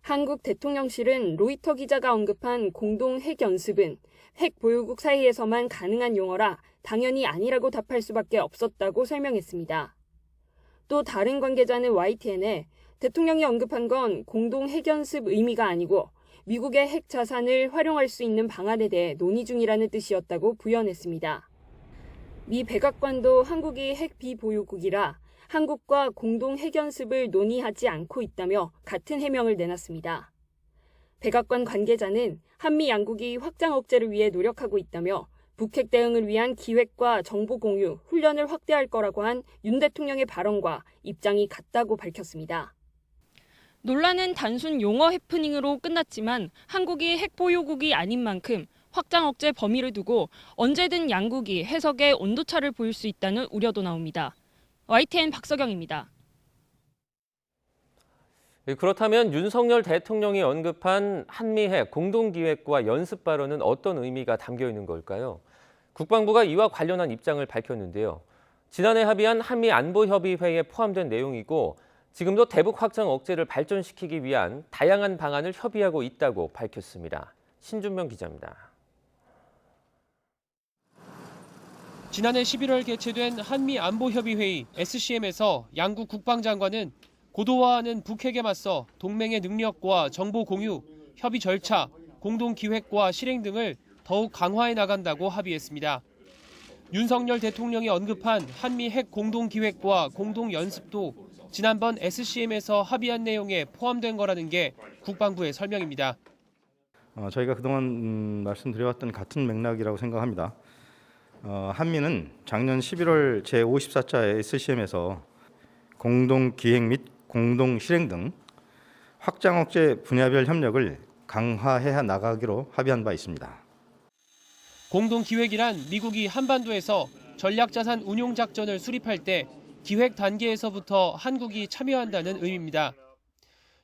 한국 대통령실은 로이터 기자가 언급한 공동 핵 연습은 핵 보유국 사이에서만 가능한 용어라 당연히 아니라고 답할 수밖에 없었다고 설명했습니다. 또 다른 관계자는 YTN에 대통령이 언급한 건 공동 핵연습 의미가 아니고 미국의 핵 자산을 활용할 수 있는 방안에 대해 논의 중이라는 뜻이었다고 부연했습니다. 미 백악관도 한국이 핵 비보유국이라 한국과 공동 핵연습을 논의하지 않고 있다며 같은 해명을 내놨습니다. 백악관 관계자는 한미 양국이 확장 억제를 위해 노력하고 있다며 북핵 대응을 위한 기획과 정보 공유, 훈련을 확대할 거라고 한 윤 대통령의 발언과 입장이 같다고 밝혔습니다. 논란은 단순 용어 해프닝으로 끝났지만 한국이 핵 보유국이 아닌 만큼 확장 억제 범위를 두고 언제든 양국이 해석에 온도차를 보일 수 있다는 우려도 나옵니다. YTN 박서경입니다. 그렇다면 윤석열 대통령이 언급한 한미핵 공동기획과 연습 발언은 어떤 의미가 담겨 있는 걸까요? 국방부가 이와 관련한 입장을 밝혔는데요. 지난해 합의한 한미안보협의회에 포함된 내용이고 지금도 대북 확장 억제를 발전시키기 위한 다양한 방안을 협의하고 있다고 밝혔습니다. 신준명 기자입니다. 지난해 11월 개최된 한미안보협의회의 SCM에서 양국 국방장관은 고도화하는 북핵에 맞서 동맹의 능력과 정보 공유, 협의 절차, 공동기획과 실행 등을 더욱 강화해 나간다고 합의했습니다. 윤석열 대통령이 언급한 한미 핵 공동기획과 공동연습도 지난번 SCM에서 합의한 내용에 포함된 거라는 게 국방부의 설명입니다. 저희가 그동안 말씀드려왔던 같은 맥락이라고 생각합니다. 한미는 작년 11월 제54차 SCM에서 공동기획 및 공동실행 등 확장 억제 분야별 협력을 강화해 나가기로 합의한 바 있습니다. 공동기획이란 미국이 한반도에서 전략자산 운용작전을 수립할 때 기획 단계에서부터 한국이 참여한다는 의미입니다.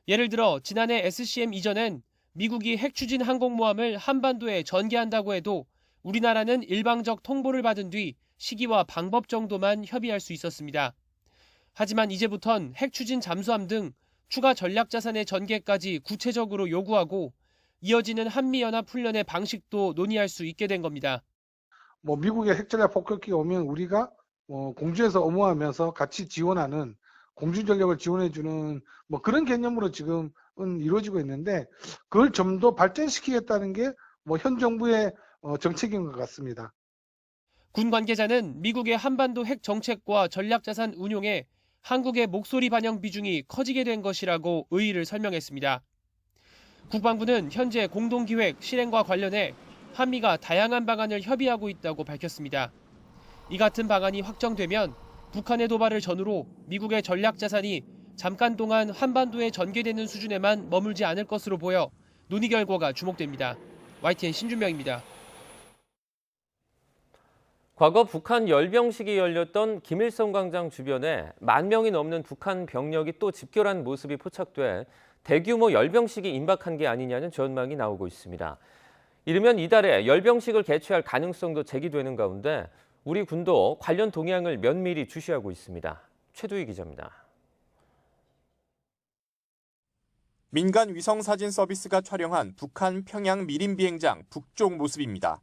예를 들어 지난해 SCM 이전엔 미국이 핵추진 항공모함을 한반도에 전개한다고 해도 우리나라는 일방적 통보를 받은 뒤 시기와 방법 정도만 협의할 수 있었습니다. 하지만 이제부턴 핵추진 잠수함 등 추가 전략자산의 전개까지 구체적으로 요구하고 이어지는 한미연합 훈련의 방식도 논의할 수 있게 된 겁니다. 미국의 핵전략 폭격기가 오면 우리가 공주에서 엄호하면서 같이 지원하는 공주 전력을 지원해주는 그런 개념으로 지금은 이루어지고 있는데 그걸 좀 더 발전시키겠다는 게 현 정부의 정책인 것 같습니다. 군 관계자는 미국의 한반도 핵 정책과 전략자산 운용에 한국의 목소리 반영 비중이 커지게 된 것이라고 의의를 설명했습니다. 국방부는 현재 공동기획 실행과 관련해 한미가 다양한 방안을 협의하고 있다고 밝혔습니다. 이 같은 방안이 확정되면 북한의 도발을 전후로 미국의 전략자산이 잠깐 동안 한반도에 전개되는 수준에만 머물지 않을 것으로 보여 논의 결과가 주목됩니다. YTN 신준명입니다. 과거 북한 열병식이 열렸던 김일성 광장 주변에 10,000명이 넘는 북한 병력이 또 집결한 모습이 포착돼 대규모 열병식이 임박한 게 아니냐는 전망이 나오고 있습니다. 이르면 이달에 열병식을 개최할 가능성도 제기되는 가운데 우리 군도 관련 동향을 면밀히 주시하고 있습니다. 최두희 기자입니다. 민간 위성사진 서비스가 촬영한 북한 평양 미림 비행장 북쪽 모습입니다.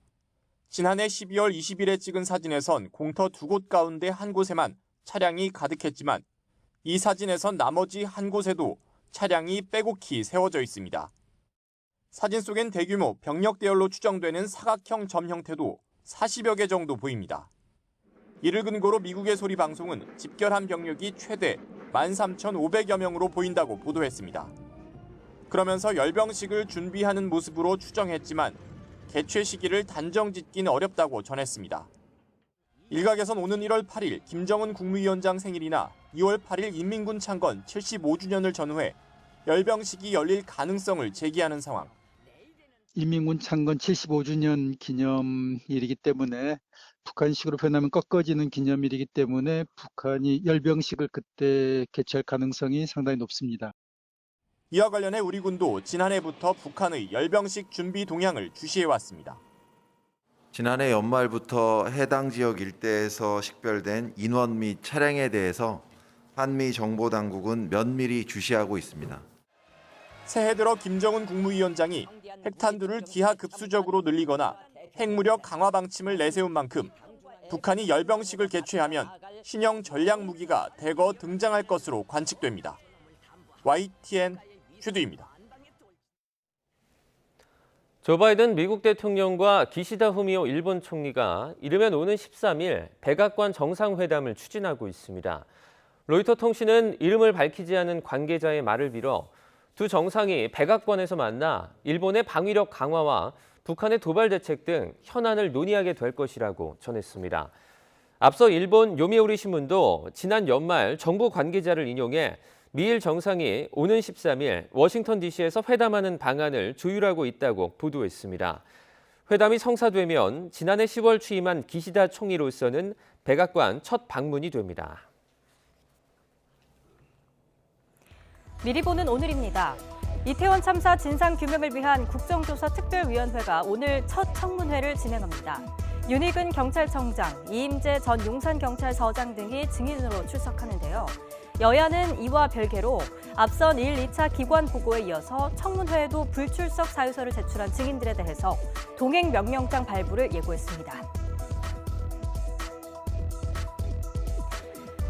지난해 12월 20일에 찍은 사진에선 공터 2곳 가운데 한 곳에만 차량이 가득했지만 이 사진에선 나머지 한 곳에도 차량이 빼곡히 세워져 있습니다. 사진 속엔 대규모 병력 대열로 추정되는 사각형 점 형태도 40여 개 정도 보입니다. 이를 근거로 미국의 소리 방송은 집결한 병력이 최대 13,500여 명으로 보인다고 보도했습니다. 그러면서 열병식을 준비하는 모습으로 추정했지만 개최 시기를 단정 짓긴 어렵다고 전했습니다. 일각에선 오는 1월 8일 김정은 국무위원장 생일이나 2월 8일 인민군 창건 75주년을 전후해 열병식이 열릴 가능성을 제기하는 상황. 인민군 창건 75주년 기념일이기 때문에 북한식으로 표현하면 꺾어지는 기념일이기 때문에 북한이 열병식을 그때 개최할 가능성이 상당히 높습니다. 이와 관련해 우리 군도 지난해부터 북한의 열병식 준비 동향을 주시해왔습니다. 지난해 연말부터 해당 지역 일대에서 식별된 인원 및 차량에 대해서 한미 정보당국은 면밀히 주시하고 있습니다. 새해 들어 김정은 국무위원장이 핵탄두를 기하급수적으로 늘리거나 핵무력 강화 방침을 내세운 만큼 북한이 열병식을 개최하면 신형 전략 무기가 대거 등장할 것으로 관측됩니다. YTN 최두희입니다. 조 바이든 미국 대통령과 기시다 후미오 일본 총리가 이르면 오는 13일 백악관 정상회담을 추진하고 있습니다. 로이터 통신은 이름을 밝히지 않은 관계자의 말을 빌어 두 정상이 백악관에서 만나 일본의 방위력 강화와 북한의 도발 대책 등 현안을 논의하게 될 것이라고 전했습니다. 앞서 일본 요미우리 신문도 지난 연말 정부 관계자를 인용해 미일 정상이 오는 13일 워싱턴 DC에서 회담하는 방안을 조율하고 있다고 보도했습니다. 회담이 성사되면 지난해 10월 취임한 기시다 총리로서는 백악관 첫 방문이 됩니다. 미리 보는 오늘입니다. 이태원 참사 진상규명을 위한 국정조사 특별위원회가 오늘 첫 청문회를 진행합니다. 윤희근 경찰청장, 이임재 전 용산경찰서장 등이 증인으로 출석하는데요. 여야는 이와 별개로 앞선 1, 2차 기관 보고에 이어서 청문회에도 불출석 사유서를 제출한 증인들에 대해서 동행 명령장 발부를 예고했습니다.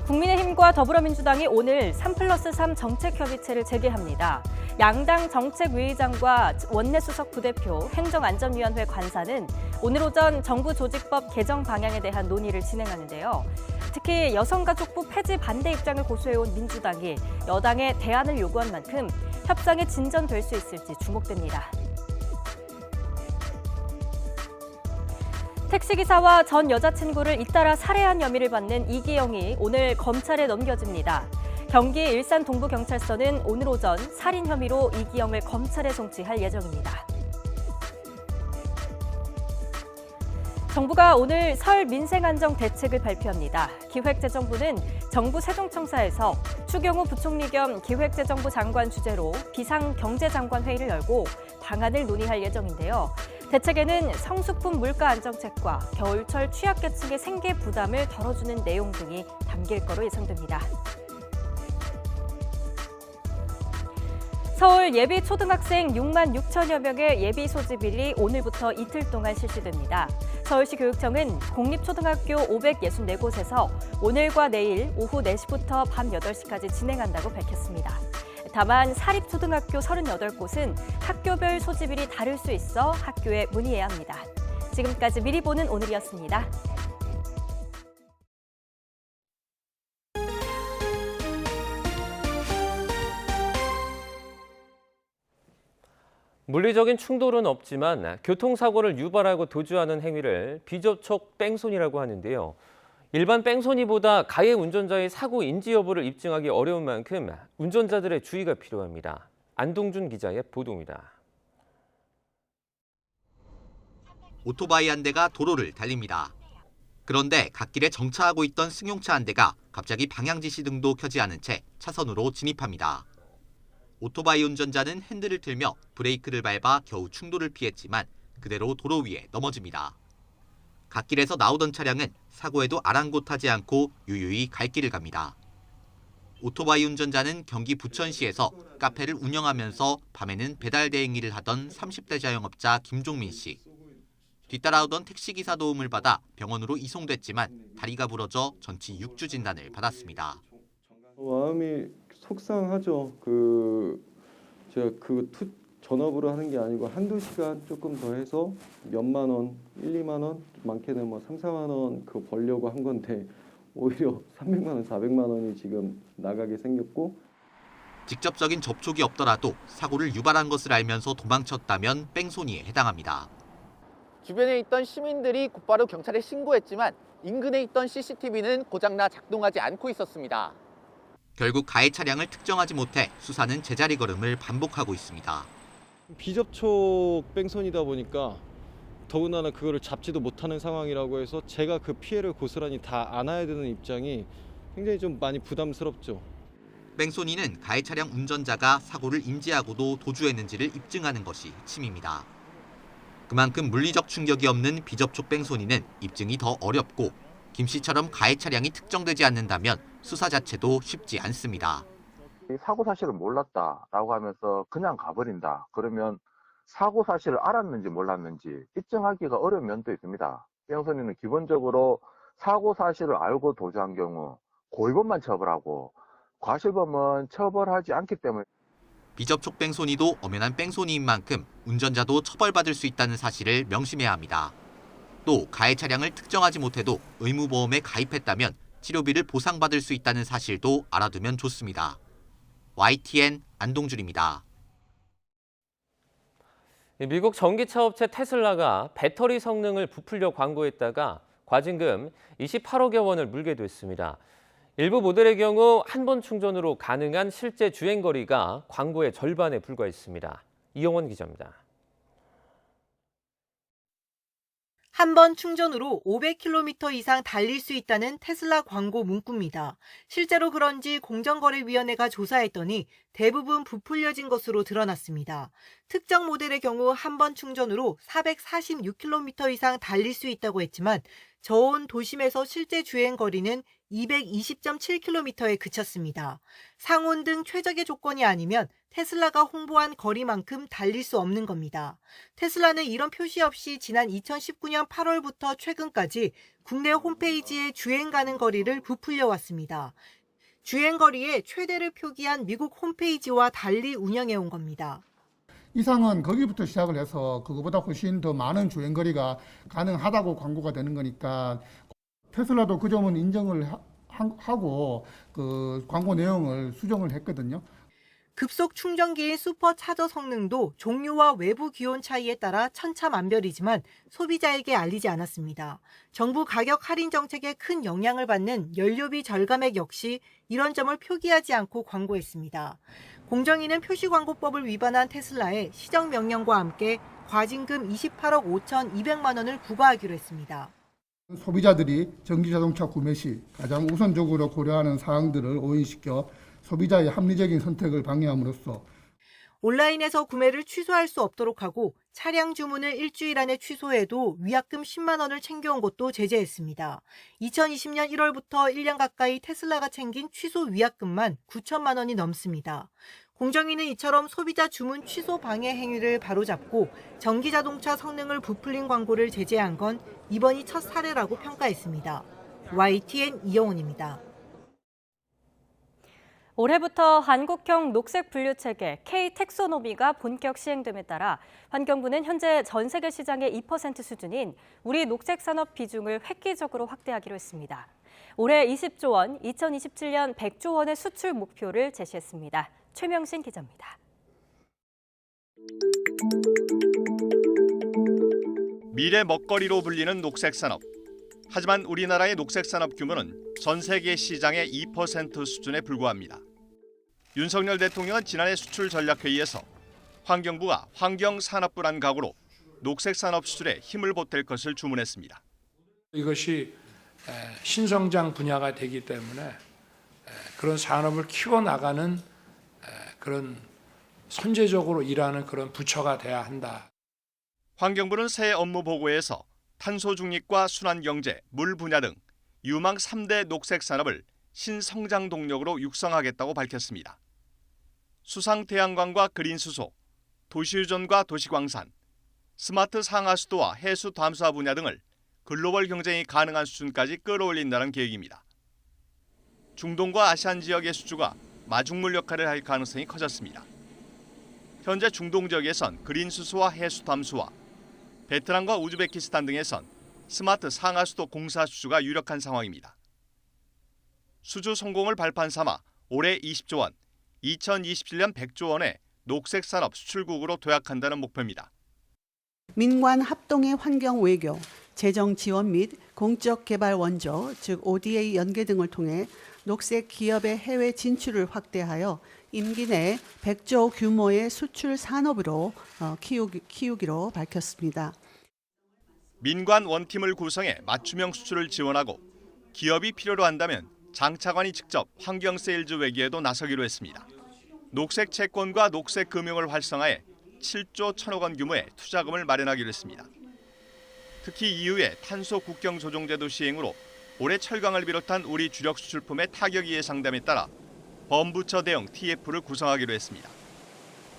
국민의힘과 더불어민주당이 오늘 3+3 정책협의체를 재개합니다. 양당 정책위의장과 원내수석 부대표, 행정안전위원회 관사는 오늘 오전 정부 조직법 개정 방향에 대한 논의를 진행하는데요. 특히 여성가족부 폐지 반대 입장을 고수해온 민주당이 여당에 대안을 요구한 만큼 협상에 진전될 수 있을지 주목됩니다. 택시기사와 전 여자친구를 잇따라 살해한 혐의를 받는 이기영이 오늘 검찰에 넘겨집니다. 경기 일산 동부경찰서는 오늘 오전 살인 혐의로 이기영을 검찰에 송치할 예정입니다. 정부가 오늘 설 민생안정 대책을 발표합니다. 기획재정부는 정부 세종청사에서 추경호 부총리 겸 기획재정부 장관 주재로 비상경제장관 회의를 열고 방안을 논의할 예정인데요. 대책에는 성수품 물가 안정책과 겨울철 취약계층의 생계 부담을 덜어주는 내용 등이 담길 거로 예상됩니다. 서울 예비 초등학생 6만 6천여 명의 예비 소집일이 오늘부터 이틀 동안 실시됩니다. 서울시 교육청은 공립초등학교 564곳에서 오늘과 내일 오후 4시부터 밤 8시까지 진행한다고 밝혔습니다. 다만 사립초등학교 38곳은 학교별 소집일이 다를 수 있어 학교에 문의해야 합니다. 지금까지 미리 보는 오늘이었습니다. 물리적인 충돌은 없지만 교통사고를 유발하고 도주하는 행위를 비접촉 뺑소니라고 하는데요. 일반 뺑소니보다 가해 운전자의 사고 인지 여부를 입증하기 어려운 만큼 운전자들의 주의가 필요합니다. 안동준 기자의 보도입니다. 오토바이 한 대가 도로를 달립니다. 그런데 갓길에 정차하고 있던 승용차 한 대가 갑자기 방향지시 등도 켜지 않은 채 차선으로 진입합니다. 오토바이 운전자는 핸들을 틀며 브레이크를 밟아 겨우 충돌을 피했지만 그대로 도로 위에 넘어집니다. 갓길에서 나오던 차량은 사고에도 아랑곳하지 않고 유유히 갈 길을 갑니다. 오토바이 운전자는 경기 부천시에서 카페를 운영하면서 밤에는 배달 대행일을 하던 30대 자영업자 김종민 씨. 뒤따라오던 택시기사 도움을 받아 병원으로 이송됐지만 다리가 부러져 전치 6주 진단을 받았습니다. 마음이 속상하죠. 제가 전업으로 하는 게 아니고 한두 시간 조금 더 해서 몇만 원, 1, 2만 원, 많게는 3, 4만 원 그거 벌려고 한 건데 오히려 300만 원, 400만 원이 지금 나가게 생겼고 직접적인 접촉이 없더라도 사고를 유발한 것을 알면서 도망쳤다면 뺑소니에 해당합니다. 주변에 있던 시민들이 곧바로 경찰에 신고했지만 인근에 있던 CCTV는 고장나 작동하지 않고 있었습니다. 결국 가해 차량을 특정하지 못해 수사는 제자리 걸음을 반복하고 있습니다. 비접촉 뺑소니다 보니까 더군다나 그거를 잡지도 못하는 상황이라고 해서 제가 그 피해를 고스란히 다 안아야 되는 입장이 굉장히 좀 많이 부담스럽죠. 뺑소니는 가해 차량 운전자가 사고를 인지하고도 도주했는지를 입증하는 것이 핵심입니다. 그만큼 물리적 충격이 없는 비접촉 뺑소니는 입증이 더 어렵고 김 씨처럼 가해 차량이 특정되지 않는다면 수사 자체도 쉽지 않습니다. 사고 사실을 몰랐다라고 하면서 그냥 가버린다. 그러면 사고 사실을 알았는지 몰랐는지 입증하기가 어려운 면도 있습니다. 뺑소니는 기본적으로 사고 사실을 알고 도주한 경우 고의범만 처벌하고 과실범은 처벌하지 않기 때문에 비접촉 뺑소니도 엄연한 뺑소니인 만큼 운전자도 처벌받을 수 있다는 사실을 명심해야 합니다. 또 가해 차량을 특정하지 못해도 의무보험에 가입했다면 치료비를 보상받을 수 있다는 사실도 알아두면 좋습니다. YTN 안동준입니다. 미국 전기차 업체 테슬라가 배터리 성능을 부풀려 광고했다가 과징금 28억여 원을 물게 됐습니다. 일부 모델의 경우 한 번 충전으로 가능한 실제 주행거리가 광고의 절반에 불과했습니다. 이영원 기자입니다. 한 번 충전으로 500km 이상 달릴 수 있다는 테슬라 광고 문구입니다. 실제로 그런지 공정거래위원회가 조사했더니 대부분 부풀려진 것으로 드러났습니다. 특정 모델의 경우 한 번 충전으로 446km 이상 달릴 수 있다고 했지만 저온 도심에서 실제 주행 거리는 220.7km에 그쳤습니다. 상온 등 최적의 조건이 아니면 테슬라가 홍보한 거리만큼 달릴 수 없는 겁니다. 테슬라는 이런 표시 없이 지난 2019년 8월부터 최근까지 국내 홈페이지에 주행 가능 거리를 부풀려 왔습니다. 주행 거리의 최대를 표기한 미국 홈페이지와 달리 운영해 온 겁니다. 이상은 거기부터 시작을 해서 그거보다 훨씬 더 많은 주행거리가 가능하다고 광고가 되는 거니까 테슬라도 그 점은 인정을 하고 그 광고 내용을 수정을 했거든요. 급속 충전기인 슈퍼차저 성능도 종류와 외부 기온 차이에 따라 천차만별이지만 소비자에게 알리지 않았습니다. 정부 가격 할인 정책에 큰 영향을 받는 연료비 절감액 역시 이런 점을 표기하지 않고 광고했습니다. 공정위는 표시광고법을 위반한 테슬라에 시정명령과 함께 과징금 28억 5,200만 원을 부과하기로 했습니다. 소비자들이 전기자동차 구매 시 가장 우선적으로 고려하는 사항들을 오인시켜 소비자의 합리적인 선택을 방해함으로써 온라인에서 구매를 취소할 수 없도록 하고 차량 주문을 일주일 안에 취소해도 위약금 10만 원을 챙겨온 것도 제재했습니다. 2020년 1월부터 1년 가까이 테슬라가 챙긴 취소 위약금만 9천만 원이 넘습니다. 공정위는 이처럼 소비자 주문 취소 방해 행위를 바로잡고 전기자동차 성능을 부풀린 광고를 제재한 건 이번이 첫 사례라고 평가했습니다. YTN 이영훈입니다. 올해부터 한국형 녹색 분류 체계 K-텍소노미가 본격 시행됨에 따라 환경부는 현재 전 세계 시장의 2% 수준인 우리 녹색 산업 비중을 획기적으로 확대하기로 했습니다. 올해 20조 원, 2027년 100조 원의 수출 목표를 제시했습니다. 최명신 기자입니다. 미래 먹거리로 불리는 녹색 산업. 하지만 우리나라의 녹색 산업 규모는 전 세계 시장의 2% 수준에 불과합니다. 윤석열 대통령은 지난해 수출 전략회의에서 환경부가 환경산업부란 각오로 녹색 산업 수출에 힘을 보탤 것을 주문했습니다. 이것이 신성장 분야가 되기 때문에 그런 산업을 키워나가는 그런 선제적으로 일하는 그런 부처가 돼야 한다. 환경부는 새 업무 보고에서 탄소 중립과 순환경제, 물 분야 등 유망 3대 녹색 산업을 신성장 동력으로 육성하겠다고 밝혔습니다. 수상 태양광과 그린 수소, 도시유전과 도시광산, 스마트 상하수도와 해수 담수화 분야 등을 글로벌 경쟁이 가능한 수준까지 끌어올린다는 계획입니다. 중동과 아시안 지역의 수주가 마중물 역할을 할 가능성이 커졌습니다. 현재 중동 지역에선 그린 수소와 해수 담수화, 베트남과 우즈베키스탄 등에선 스마트 상하수도 공사 수주가 유력한 상황입니다. 수주 성공을 발판 삼아 올해 20조 원, 2027년 100조 원의 녹색 산업 수출국으로 도약한다는 목표입니다. 민관 합동의 환경 외교, 재정 지원 및 공적 개발 원조, 즉 ODA 연계 등을 통해 녹색 기업의 해외 진출을 확대하여 임기 내 100조 규모의 수출 산업으로 키우기로 밝혔습니다. 민관 원팀을 구성해 맞춤형 수출을 지원하고 기업이 필요로 한다면 장차관이 직접 환경 세일즈 외기에도 나서기로 했습니다. 녹색 채권과 녹색 금융을 활성화해 7조 1천억 원 규모의 투자금을 마련하기로 했습니다. 특히 이후에 탄소 국경 조정제도 시행으로 올해 철강을 비롯한 우리 주력 수출품의 타격이 예상됨에 따라 범부처 대응 TF를 구성하기로 했습니다.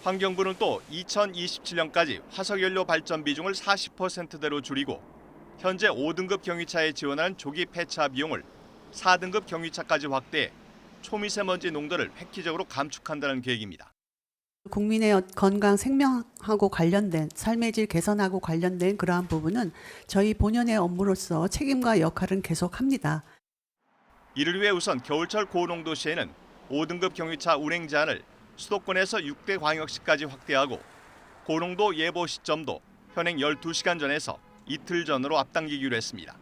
환경부는 또 2027년까지 화석연료 발전 비중을 40%대로 줄이고 현재 5등급 경유차에 지원하는 조기 폐차 비용을 4등급 경유차까지 확대해 초미세먼지 농도를 획기적으로 감축한다는 계획입니다. 국민의 건강 생명하고 관련된 삶의 질 개선하고 관련된 그러한 부분은 저희 본연의 업무로서 책임과 역할은 계속합니다. 이를 위해 우선 겨울철 고농도 시에는 5등급 경유차 운행 제한을 수도권에서 6대 광역시까지 확대하고 고농도 예보 시점도 현행 12시간 전에서 이틀 전으로 앞당기기로 했습니다.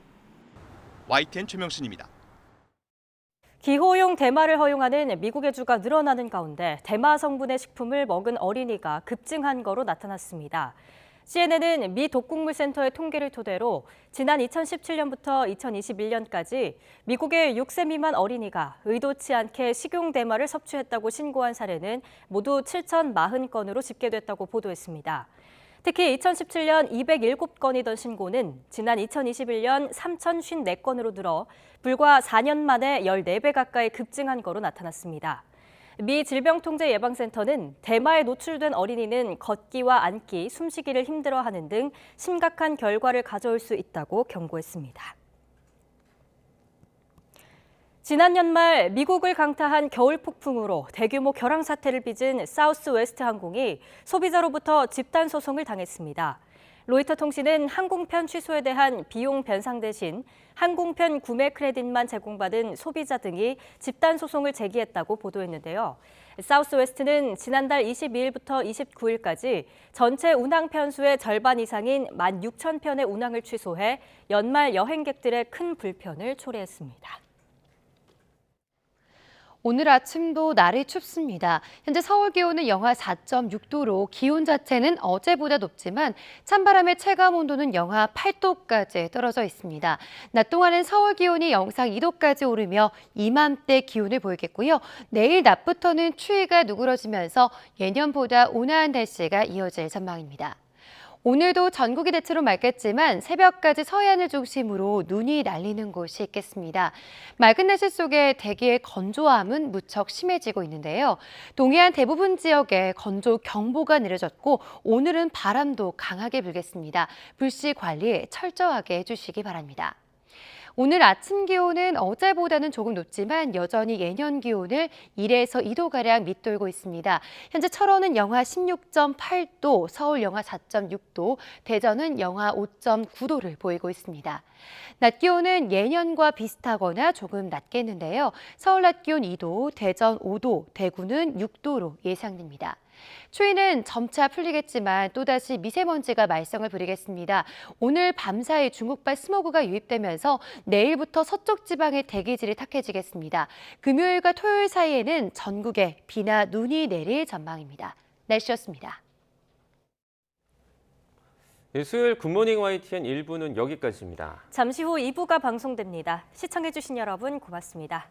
YTN 최명순입니다. 기호용 대마를 허용하는 미국의 주가 늘어나는 가운데 대마 성분의 식품을 먹은 어린이가 급증한 거로 나타났습니다. CNN은 미 독국물센터의 통계를 토대로 지난 2017년부터 2021년까지 미국의 6세 미만 어린이가 의도치 않게 식용 대마를 섭취했다고 신고한 사례는 모두 7,040건으로 집계됐다고 보도했습니다. 특히 2017년 207건이던 신고는 지난 2021년 3,054건으로 늘어 불과 4년 만에 14배 가까이 급증한 거로 나타났습니다. 미 질병통제예방센터는 대마에 노출된 어린이는 걷기와 앉기, 숨쉬기를 힘들어하는 등 심각한 결과를 가져올 수 있다고 경고했습니다. 지난 연말 미국을 강타한 겨울 폭풍으로 대규모 결항 사태를 빚은 사우스웨스트 항공이 소비자로부터 집단 소송을 당했습니다. 로이터 통신은 항공편 취소에 대한 비용 변상 대신 항공편 구매 크레딧만 제공받은 소비자 등이 집단 소송을 제기했다고 보도했는데요. 사우스웨스트는 지난달 22일부터 29일까지 전체 운항 편수의 절반 이상인 16,000편의 운항을 취소해 연말 여행객들의 큰 불편을 초래했습니다. 오늘 아침도 날이 춥습니다. 현재 서울 기온은 영하 4.6도로 기온 자체는 어제보다 높지만 찬바람의 체감 온도는 영하 8도까지 떨어져 있습니다. 낮 동안은 서울 기온이 영상 2도까지 오르며 이맘때 기온을 보이겠고요. 내일 낮부터는 추위가 누그러지면서 예년보다 온화한 날씨가 이어질 전망입니다. 오늘도 전국이 대체로 맑겠지만 새벽까지 서해안을 중심으로 눈이 날리는 곳이 있겠습니다. 맑은 날씨 속에 대기의 건조함은 무척 심해지고 있는데요. 동해안 대부분 지역에 건조 경보가 내려졌고 오늘은 바람도 강하게 불겠습니다. 불씨 관리 철저하게 해주시기 바랍니다. 오늘 아침 기온은 어제보다는 조금 높지만 여전히 예년 기온을 1에서 2도가량 밑돌고 있습니다. 현재 철원은 영하 16.8도, 서울 영하 4.6도, 대전은 영하 5.9도를 보이고 있습니다. 낮 기온은 예년과 비슷하거나 조금 낮겠는데요. 서울 낮 기온 2도, 대전 5도, 대구는 6도로 예상됩니다. 추위는 점차 풀리겠지만 또다시 미세먼지가 말썽을 부리겠습니다. 오늘 밤사이 중국발 스모그가 유입되면서 내일부터 서쪽 지방의 대기질이 탁해지겠습니다. 금요일과 토요일 사이에는 전국에 비나 눈이 내릴 전망입니다. 날씨였습니다. 수요일 굿모닝 YTN 1부는 여기까지입니다. 잠시 후 2부가 방송됩니다. 시청해주신 여러분 고맙습니다.